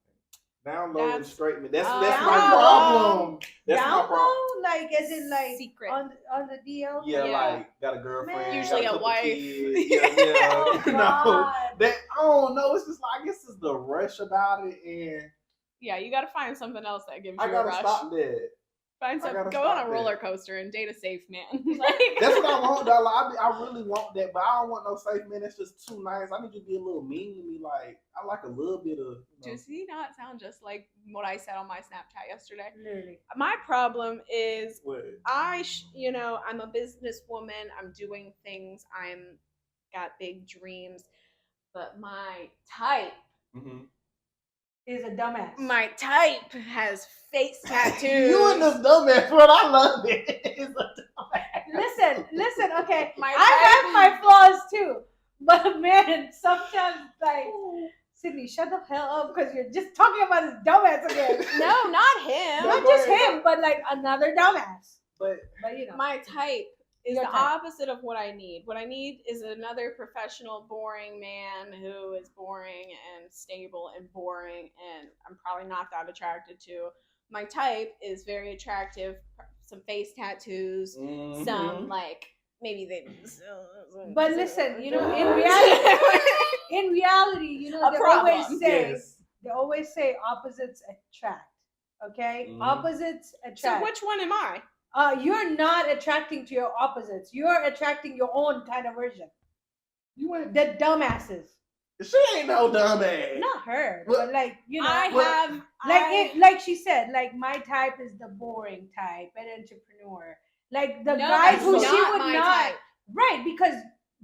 down low and straight men. That's my problem. That's down my problem. low, like as in like secret on the DL. Yeah, like got a girlfriend, usually got a wife. Kids. Yeah. Oh, that I don't know. It's just like I guess it's the rush about it, and yeah, you got to find something else that gives you I gotta a rush. stop that. Find something. Go on a roller coaster and date a safe man. That's what I want, though. I really want that, but I don't want no safe man. That's just too nice. I need you to be a little mean to me. Like I like a little bit of. Does he not sound just like what I said on my Snapchat yesterday? Literally. My problem is what? I'm a businesswoman. I'm doing things. I'm got big dreams, but my type. Mm-hmm. Is a dumbass. My type has face tattoos. You and this dumbass word, I love it. It's a dumbass. Listen. Okay, I have my flaws too, but man, sometimes like Sydney, shut the hell up because you're just talking about this dumbass again. No, not him. Not just him, but like another dumbass. But my type is the opposite of what I need. What I need is another professional, boring man who is boring and stable and boring, and I'm probably not that attracted to. My type is very attractive, some face tattoos, some maybe they. But listen, in reality, they always say opposites attract. Okay, opposites attract. So which one am I? You're not attracting to your opposites. You're attracting your own kind of version. You ain't the dumbasses. She ain't no dumbass. Not her, but like like she said, like my type is the boring type, an entrepreneur. Like the guys who she would not type. Right, because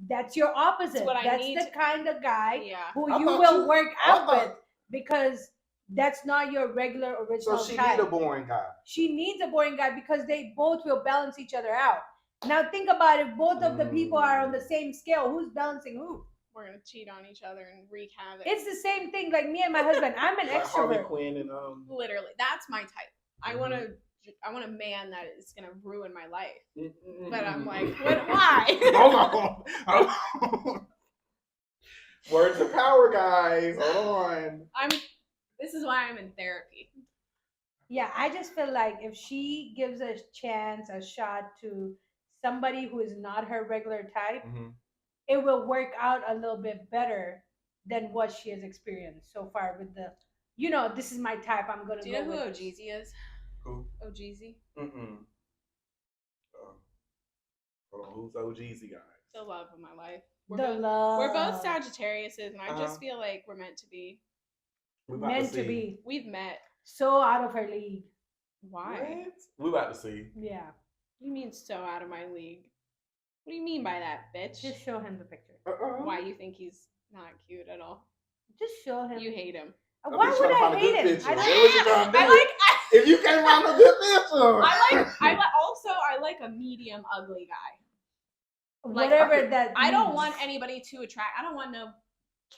that's your opposite. That's the kind of guy who you will work out with because that's not your regular original type. So she needs a boring guy. She needs a boring guy because they both will balance each other out. Now think about it. Both of the people are on the same scale. Who's balancing who? We're going to cheat on each other and wreak havoc. It's the same thing like me and my husband. I'm an extrovert. Harley Quinn and Literally. That's my type. I want to a man that is gonna ruin my life. Mm-mm. But I'm like, why? Hold on. Words of power, guys. Hold on. This is why I'm in therapy. Yeah, I just feel like if she gives a chance, a shot to somebody who is not her regular type, it will work out a little bit better than what she has experienced so far with the, this is my type. I'm gonna. Do you know who with Ojeezy is? Who? Ojeezy. Hold on, who's OGZ guys? The love of my life. We're both Sagittariuses, and I just feel like we're meant to be. Meant to be. We've met. So out of her league. Why? What? We about to see. Yeah. What do you mean so out of my league? What do you mean by that, bitch? Just show him the picture. Why you think he's not cute at all? Just show him. You hate him. Why would I hate him? If you can't find a good picture. I like a medium ugly guy. Whatever that. I don't want anybody to attract. I don't want no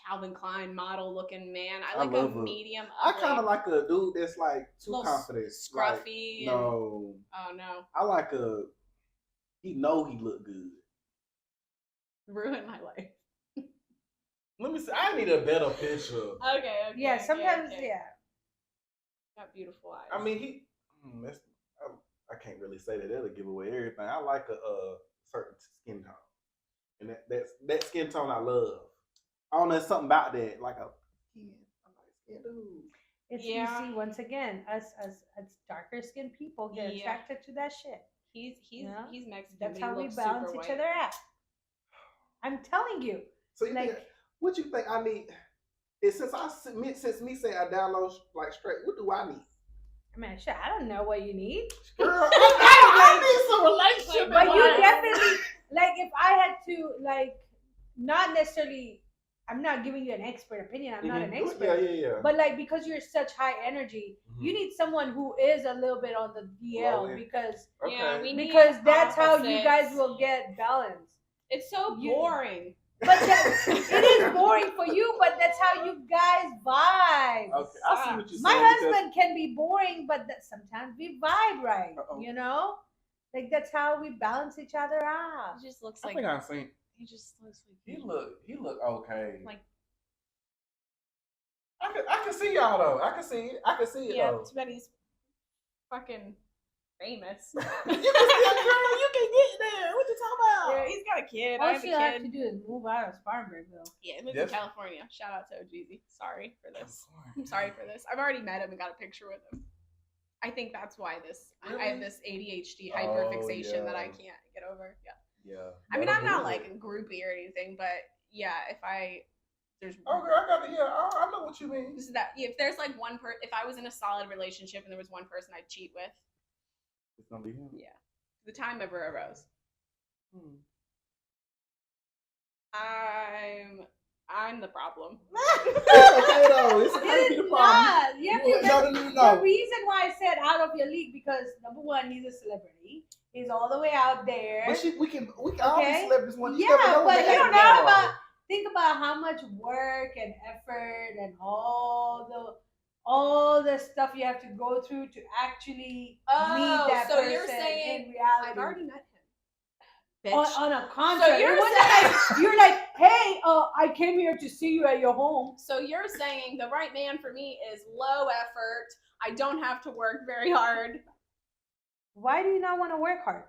Calvin Klein model looking man. I like a medium ugly. I kind of like a dude that's like too confident, scruffy. No. Oh no. I like he know he look good. Ruin my life. Let me see. I need a better picture. Okay. Yeah. Sometimes. Okay. Yeah. Got beautiful eyes. I mean, I can't really say that that'll give away everything. I like a certain skin tone, and that skin tone I love. I don't know, there's something about that, like a skin dude. It's you see, once again, us as darker skinned people get attracted to that shit. He's Mexican. That's how we balance each other out. I'm telling you. So what you think I need? Since me say I download like straight, what do I need? Man, shit, I don't know what you need. Girl, I need some relationship. But you definitely, like, if I had to, like, not necessarily, I'm not giving you an expert opinion. I'm not an expert. Yeah. But, like, because you're such high energy, you need someone who is a little bit on the DL because that's how you guys will get balance. It's so boring. But it is boring for you, but that's how you guys vibe. Okay, I see what you're saying. My husband can be boring, but sometimes we vibe right. Like that's how we balance each other out. He just looks like. I think I've seen. He just looks like. He look okay. Like. I can see y'all though. I can see it. Yeah, though. but he's fucking famous. You can see a girl. You can get there. What you talking about? Yeah, he's got a kid. All she has to do is move out of Spartanburg, though. Yeah, moved to California. Shout out to Ojeezy. Sorry for this. I'm sorry for this. I've already met him and got a picture with him. I think that's why I have this ADHD hyperfixation that I can't get over. Yeah. I mean, I'm not like a groupie or anything, but yeah, there's. Oh, girl, I know what you mean. This is that. If there's like one if I was in a solid relationship and there was one person I'd cheat with, it's gonna be him. Yeah, the time ever arose. I'm the problem. Okay, though. It's the problem. The reason why I said out of your league because number one, he's a celebrity. He's all the way out there. But we can all be celebrities one. Yeah, but you don't know think about how much work and effort and all the stuff you have to go through to actually meet that person you're saying, in reality. I've already met him. On a concert. So you're like, hey, I came here to see you at your home. So you're saying the right man for me is low effort. I don't have to work very hard. Why do you not want to work hard?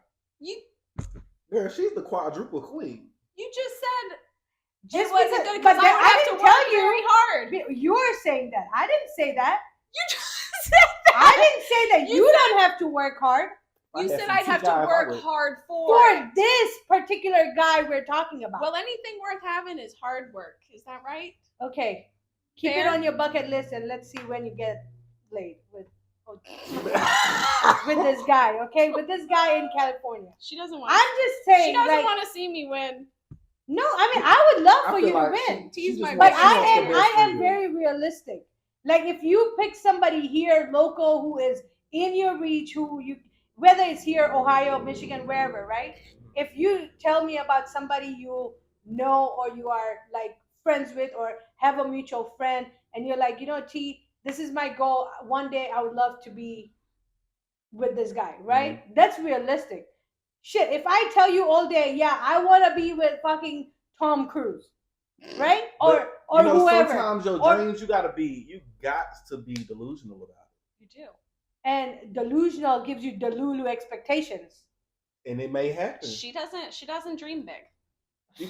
Girl, she's the quadruple queen. You just said just wasn't good because I didn't tell you very hard. You're saying that. I didn't say that. You just said that. I didn't say that. You don't have to work hard. You said I'd have to work hard for this particular guy we're talking about. Well, anything worth having is hard work. Is that right? Okay. Keep it on your bucket list and let's see when you get laid with this guy, okay? With this guy in California. She doesn't want I'm just saying. She doesn't want to see me win. No, I mean, I would love for you to win. But I am very realistic. Like, if you pick somebody here, local, who is in your reach, whether it's here, Ohio, Michigan, wherever, right? If you tell me about somebody you know or you are like friends with or have a mutual friend and you're like, T, this is my goal. One day I would love to be with this guy, right? That's realistic. Shit, if I tell you all day, yeah, I want to be with fucking Tom Cruise, right? Or whoever. Sometimes your dreams, you got to be delusional about it. You do. And delusional gives you delulu expectations. And it may happen. She doesn't dream big. You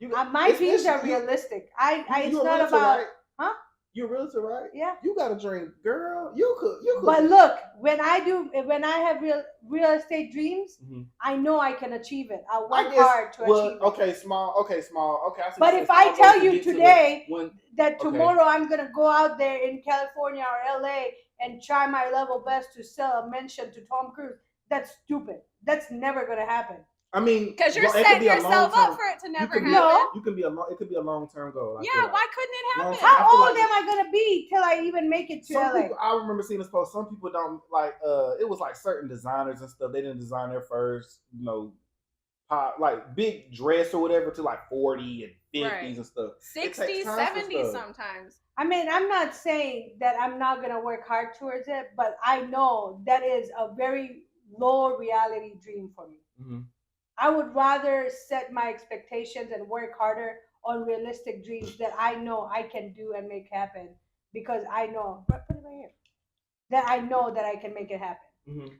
got my dreams are realistic. It's not about, right? Huh? You're a realtor, right? Yeah. You got a dream, girl. You could. But look, when I have real estate dreams, I know I can achieve it. I'll work hard to achieve it. Okay, small. Okay. But if I tell you today that tomorrow I'm gonna go out there in California or LA and try my level best to sell a mansion to Tom Cruise, that's stupid. That's never gonna happen. I mean, because you're setting yourself up for it to never happen. No, it could be a long-term goal. Yeah, why couldn't it happen? How old am I gonna be till I even make it to LA? People, I remember seeing this post. Some people don't like. It was like certain designers and stuff. They didn't design their first, like big dress or whatever to like 40 and 50s and stuff. 60s, 70s sometimes. I mean, I'm not saying that I'm not gonna work hard towards it, but I know that is a very low reality dream for me. Mm-hmm. I would rather set my expectations and work harder on realistic dreams that I know I can do and make happen, because I know, put it right here, that I know that I can make it happen. Mm-hmm.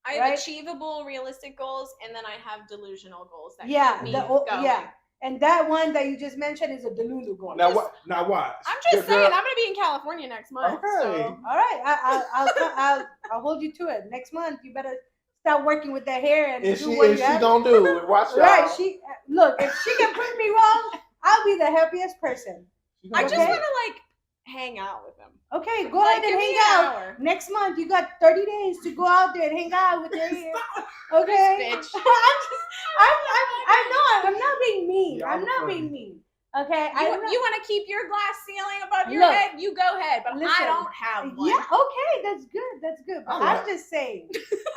I have achievable, realistic goals, and then I have delusional goals that keep me going. Yeah. And that one that you just mentioned is a delulu goal. Now watch. I'm just saying, I'm going to be in California next month. Okay. So. All right. I'll hold you to it. Next month, you better start working with that hair and do what you have. She gonna do it. Watch out. Right. Look, if she can prove me wrong, I'll be the happiest person. I just want to hang out with them. Okay, go ahead and hang out. Next month, you got 30 days to go out there and hang out with your hair. Okay. Bitch. I'm not being mean. I'm not being mean. Okay. You want to keep your glass ceiling above your head? You go ahead, but listen, I don't have one. Yeah. Okay. That's good. But I'm just saying.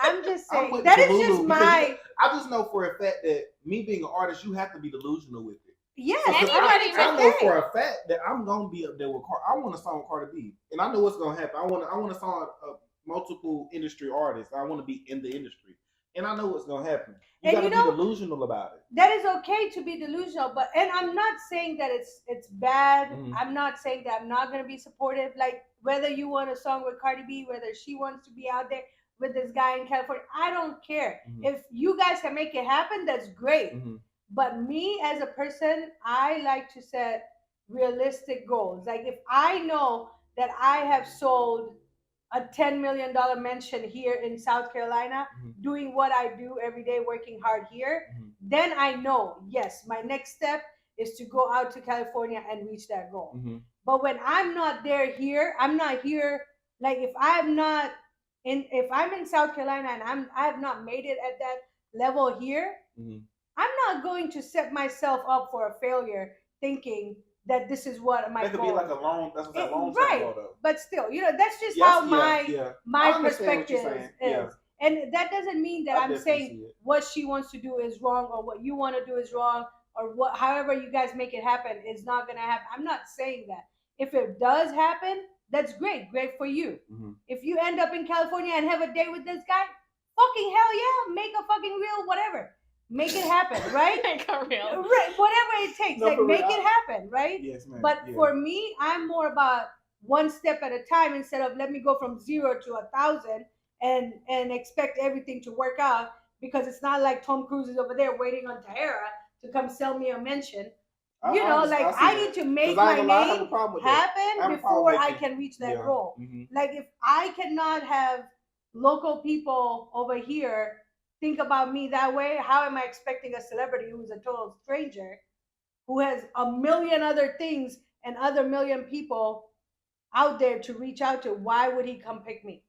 That is just my. I just know for a fact that me being an artist, you have to be delusional with it. Yeah, I know for a fact that I'm gonna be up there with I want a song with Cardi B, and I know what's gonna happen. I want a song of multiple industry artists. I want to be in the industry, and I know what's gonna happen. You gotta be delusional about it. That is okay to be delusional, and I'm not saying that it's bad. Mm-hmm. I'm not saying that I'm not gonna be supportive. Like whether you want a song with Cardi B, whether she wants to be out there with this guy in California, I don't care. Mm-hmm. If you guys can make it happen, that's great. Mm-hmm. But me as a person, I like to set realistic goals. Like if I know that I have sold a $10 million mansion here in South Carolina, doing what I do every day, working hard here, then I know, yes, my next step is to go out to California and reach that goal. Mm-hmm. But when I'm not here, I'm not here. Like if I'm in South Carolina and I have not made it at that level here, I'm not going to set myself up for a failure thinking that this is what my goal is. That could be like a long term goal though. But still, that's just how my perspective is. Yeah. And that doesn't mean that I'm saying what she wants to do is wrong or what you want to do is wrong or however you guys make it happen is not going to happen. I'm not saying that. If it does happen, that's great. Great for you. Mm-hmm. If you end up in California and have a date with this guy, fucking hell yeah, make a fucking real whatever. Make it happen, right? Make a real. Right, whatever it takes. Make it happen, right? Yes, ma'am. But for me, I'm more about one step at a time instead of let me go from 0 to 1,000 and expect everything to work out, because it's not like Tom Cruise is over there waiting on Tahera to come sell me a mansion. I need to make my name happen before I can reach that goal. Mm-hmm. Like if I cannot have local people over here think about me that way, how am I expecting a celebrity who's a total stranger, who has a million other things and other million people out there to reach out to? Why would he come pick me?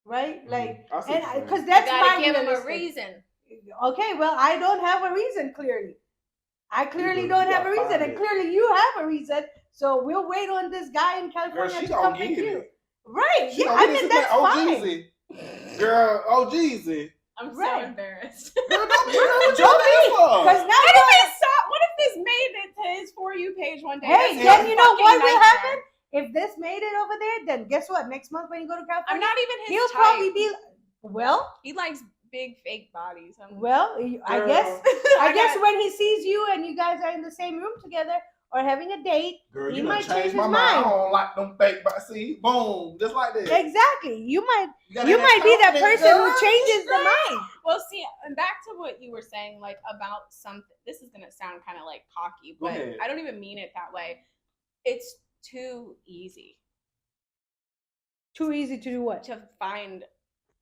Right? Like, because that's my give him a reason. Okay, well, I don't have a reason. Clearly, I clearly don't have a reason, and clearly you have a reason. So we'll wait on this guy in California to come pick you. Right? Yeah, I mean that's fine. Girl, oh Jeezy. I'm so embarrassed. Don't be. Because now what if this made it to his For You page one day? Hey, then you know what will happen? If this made it over there, then guess what? Next month when you go to California, I'm not even his he'll type. probably be. Well, He likes big fake bodies. well, I Girl. guess I guess got- when he sees you and you guys are in the same room together or having a date, Girl, he you done might change changed his my mind. I mind. don't like them fake bodies. See, boom, just like that. Exactly. You might gotta you have might be that confidence, person who girl. changes the mind. Well, see, and back to what you were saying, like about something. This is gonna sound kind of like cocky, Go but ahead. I don't even mean it that way. It's too easy Too easy to do what? to find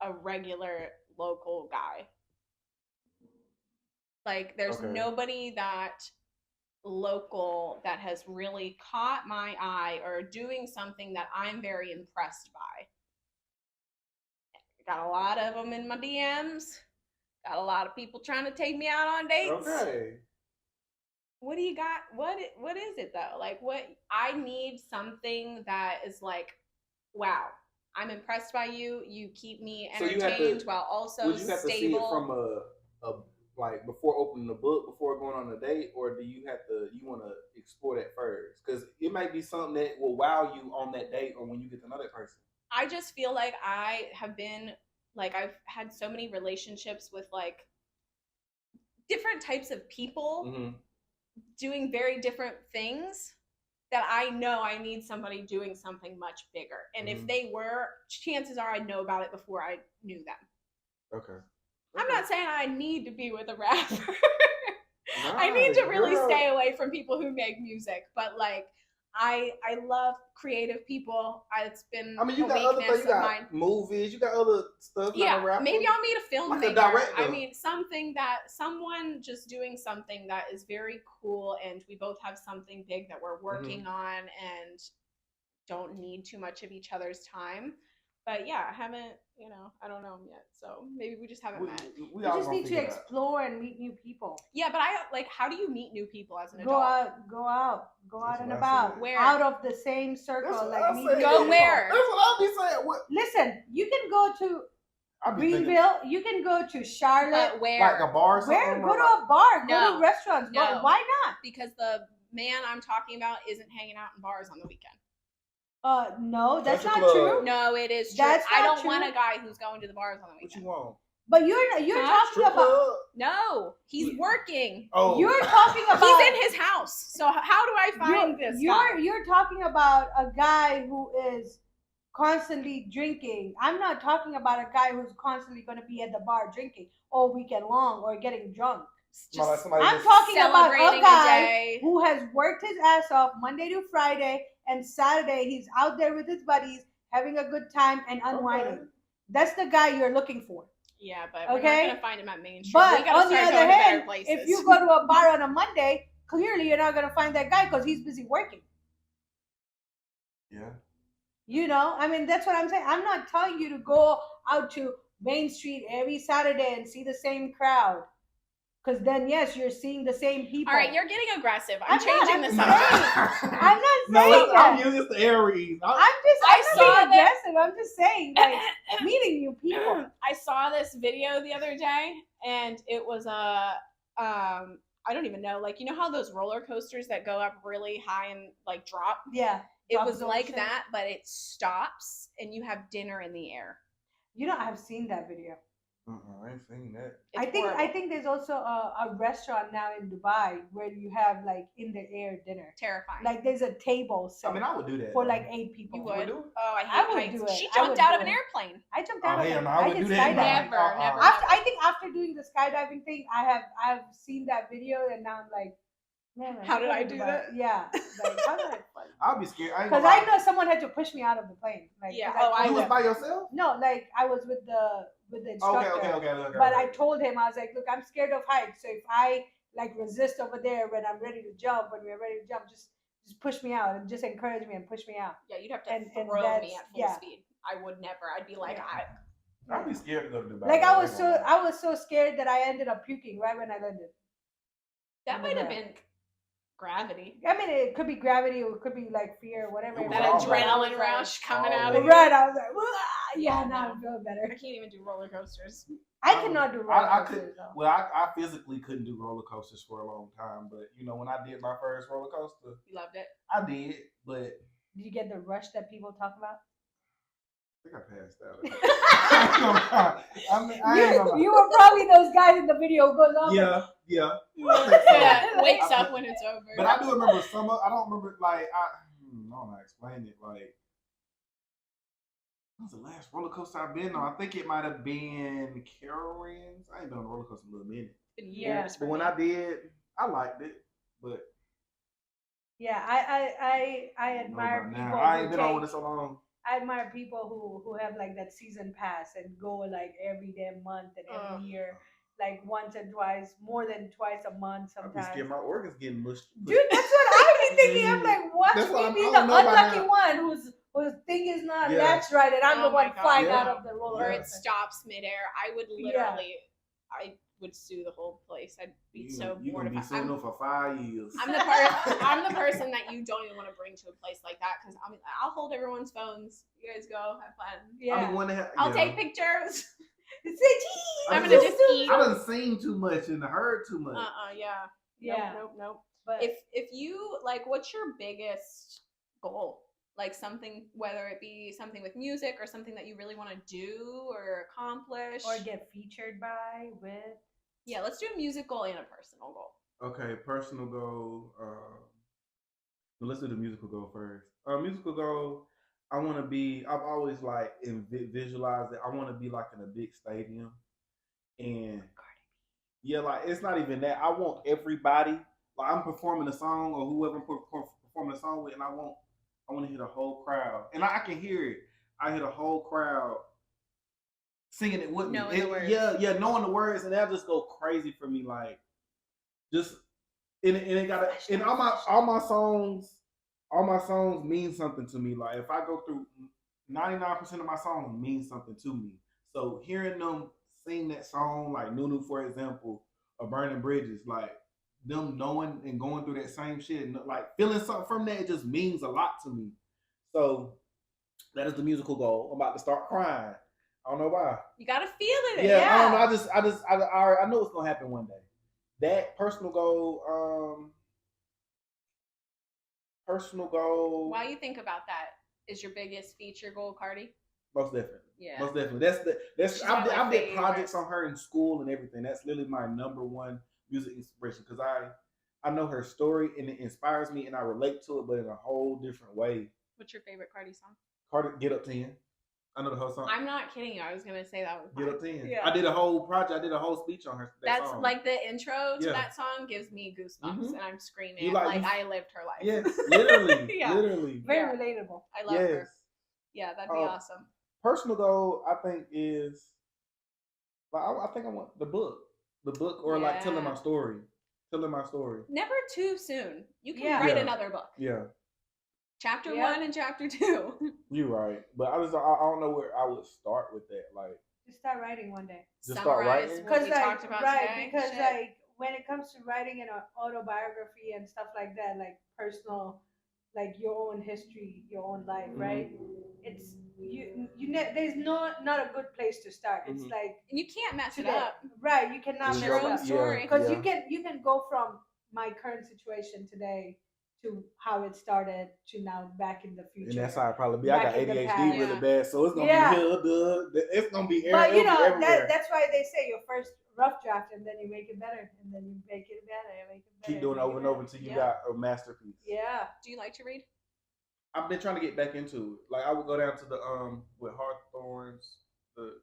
a regular local guy. Like, there's Okay. nobody that local that has really caught my eye or doing something that I'm very impressed by. Got a lot of them in my DMs. Got a lot of people trying to take me out on dates. Okay. What do you got? What is it though? Like, what I need something that is like, wow, I'm impressed by you. You keep me So you have to- entertained while also Would you have to see it stable. from a like before opening the book, before going on a date, or do you want to explore that first? Because it might be something that will wow you on that date or when you get to know that person. I just feel like I have been like I've had so many relationships with like different types of people Mm-hmm. doing very different things that I know I need somebody doing something much bigger. And if they were, chances are I'd know about it before I knew them. Okay. I'm not saying I need to be with a rapper. Nah, I need to really girl. stay away from people who make music, but like I love creative people. It's been I mean, you a got other weakness things. You of got mine. movies. You got other stuff. Yeah, not a rapper. maybe I'll meet a Like a filmmaker. director. I mean, someone just doing something that is very cool, and we both have something big that we're working on, and don't need too much of each other's time. But yeah, I haven't, I don't know him yet, so maybe we just haven't met. We You all just gonna need to figure it out. explore and meet new people. Yeah, but how do you meet new people as an Go adult? out, go out That's and what I about. said. Where? Out of the same That's circle, what like I meet said. new Go people. where? That's what I'll be saying. What? Listen, you can go to I'll be thinking Greenville. You can go to Charlotte. But where? like a bar. Or Where? something, Go or to like- a bar. Go No. to restaurants. No. Why not? Because the man I'm talking about isn't hanging out in bars on the weekend. No, that's Country not club. true. No, it is true. That's I not don't want true. a guy who's going to the bars on the What you weekend. want? But you're Huh? talking Strip about club? No, he's working. Oh, you're talking about He's in his house. So how do I find this guy? You're talking about a guy who is constantly drinking. I'm not talking about a guy who's constantly going to be at the bar drinking all weekend long or getting drunk. No, like somebody I'm just- talking about Celebrating a guy day. who has worked his ass off Monday to Friday, and Saturday he's out there with his buddies having a good time and unwinding. Okay. That's the guy you're looking for. Yeah, but we're Okay. not gonna find him at Main Street. But we gotta on the start other going to hand, better places. if you go to a bar on a Monday, clearly you're not going to find that guy because he's busy working. Yeah. I mean, that's what I'm saying. I'm not telling you to go out to Main Street every Saturday and see the same crowd. Because then, yes, you're seeing the same people. all right, you're getting aggressive. I'm I'm not, changing I'm the saying- subject. I'm not No, saying I'm that. using the Aries. I'm I not saw being that- aggressive. I'm just saying, like, meeting new people. I saw this video the other day, and it was I don't even know, like, you know how those roller coasters that go up really high and like drop? Yeah. It Drop was zone like shit. that, but it stops and you have dinner in the air. I've seen that video. I ain't seen that. It's I horrible. think there's also a restaurant now in Dubai where you have like in the air dinner. Terrifying. Like there's a table set I mean, I would do that for though. like 8 people. You would would? do it? Oh, I I hate would heights. do it. She I jumped would out do of an it. airplane. I jumped Oh, out of hell it. no, I would did do that. skydiving. Never, never. I think after doing the skydiving thing, I've seen that video and now I'm like, man, How did I'm I going do to Dubai. that? Yeah. Like, how did I? I'll be scared. Because I know someone had to push me out of the plane. Like, Yeah, 'cause I You told was him- by yourself? No, like I was with the instructor. Okay. But I told him, I was like, look, I'm scared of heights. So if I like resist over there when I'm ready to jump, when we're ready to jump, just push me out and just encourage me and push me out. Yeah, you'd have to And throw that's- me at full yeah. speed. I would never. I'd be like, Yeah. I'd be scared to go to Dubai. Like I I was so scared that I ended up puking right when I landed. that might have been gravity. I mean, it could be gravity or it could be like fear, whatever. It was That all adrenaline bad. rush coming All out bad. of you. Right, I was like, "Wah!" yeah, Yeah, now no. I feel I better. can't even do roller coasters. I cannot do roller I coasters, could. though. Well, I physically couldn't do roller coasters for a long time, but when I did my first roller coaster, You loved it. I did. But Did you get the rush that people talk about? think I passed out. I ain't gonna lie. You were probably those guys in the video who goes on. Yeah. Yeah, wakes up when it's over. But I do remember some of. I don't remember like I don't know how to explain it. Like, what was the last roller coaster I've been on? I think it might have been Carowinds. I ain't been on a roller coaster in a little minute. Years. But when I did, I liked it. But yeah, I admire people. I ain't been on with it so long. I admire people who have like that season pass and go like every damn month and every year, like once and twice, more than twice a month sometimes. I'd be scared my organs getting mushed. Dude, that's what I be thinking. I'm like, watch me be the unlucky one whose thing is not latched right, and I'm the one flying out of the roller. Or it stops midair. I would literally, I would sue the whole place. I'd be so mortified. You're gonna be suing them for 5 years. I'm the person that you don't even want to bring to a place like that because I'll hold everyone's phones. You guys go have fun. Yeah, I'll take pictures. Say cheese. I'm gonna just eat. I done seen too much and heard too much. Yeah. Nope. But if you like, what's your biggest goal? Like something, whether it be something with music or something that you really want to do or accomplish or get featured by with. Yeah, let's do a music goal and a personal goal. Okay, personal goal. Let's do the musical goal first. Musical goal. I want to be. I've always like visualized it. I want to be like in a big stadium, and like it's not even that. I want everybody. Like I'm performing a song or whoever I'm performing a song with, and I want to hear the whole crowd, and I can hear it. I hear the whole crowd singing it with me. Knowing the words. Yeah, knowing the words, and that'll just go crazy for me. Like, just and it got and all my songs mean something to me. Like if I go through 99% of my songs mean something to me. So hearing them sing that song, like Nunu, for example, or Burning Bridges, like them knowing and going through that same shit and like feeling something from that, it just means a lot to me. So that is the musical goal. I'm about to start crying. I don't know why. You gotta feel it. Yeah. I don't know. I know it's gonna happen one day. That personal goal. While you think about that, is your biggest feature goal Cardi? Most definitely. Yeah. Most definitely. That's I did projects on her in school and everything. That's literally my number one music inspiration because I know her story and it inspires me and I relate to it, but in a whole different way. What's your favorite Cardi song? Cardi, Get Up 10. I know the whole song. I'm not kidding you. I was gonna say that was Get Up 10. Yeah. I did a whole project. I did a whole speech on her. That's song. like the intro to that song gives me goosebumps and I'm screaming like I lived her life. Yes, literally. Yeah. Literally. Very relatable. I love her. Yeah, that'd be awesome. Personal goal, I think, is like I think I want the book, or like telling my story. Never too soon. You can write another book. Yeah. Chapter 1 and chapter 2. You're right, but I don't know where I would start with that. Like, just start writing one day. Just start writing because talked about today. Because like when it comes to writing an autobiography and stuff like that, like personal, like your own history, your own life, right? It's there's not a good place to start. It's like you can't mess it up, right? You cannot mess your own story because you can go from my current situation today to how it started to now back in the future. And that's how it probably be. I got ADHD really bad, so it's gonna be here, it's gonna be but you know everywhere. That's why they say your first rough draft and then you make it better and then you make it better and make it better. Keep doing it over and over until you got a masterpiece. Yeah. Do you like to read? I've been trying to get back into it. Like I would go down to the with Hawthorne's the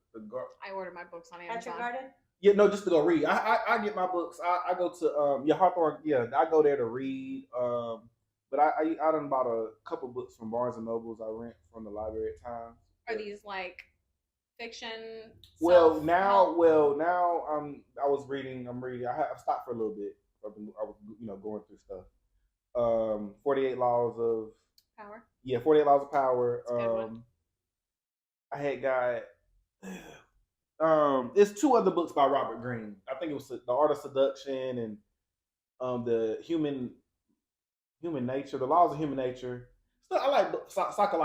I order my books on Amazon. At your garden? Yeah, no, just to go read. I get my books. I go to Hawthorne. Yeah, I go there to read. But I done bought a couple books from Barnes and Nobles. I rent from the library at times. Are these like fiction? Now I'm reading. I've stopped for a little bit. I was going through stuff. 48 Laws of Power. Yeah, 48 Laws of Power. That's a good one. I had got it's two other books by Robert Greene. I think it was The Art of Seduction and the Human Nature, The Laws of Human Nature. So I like psychological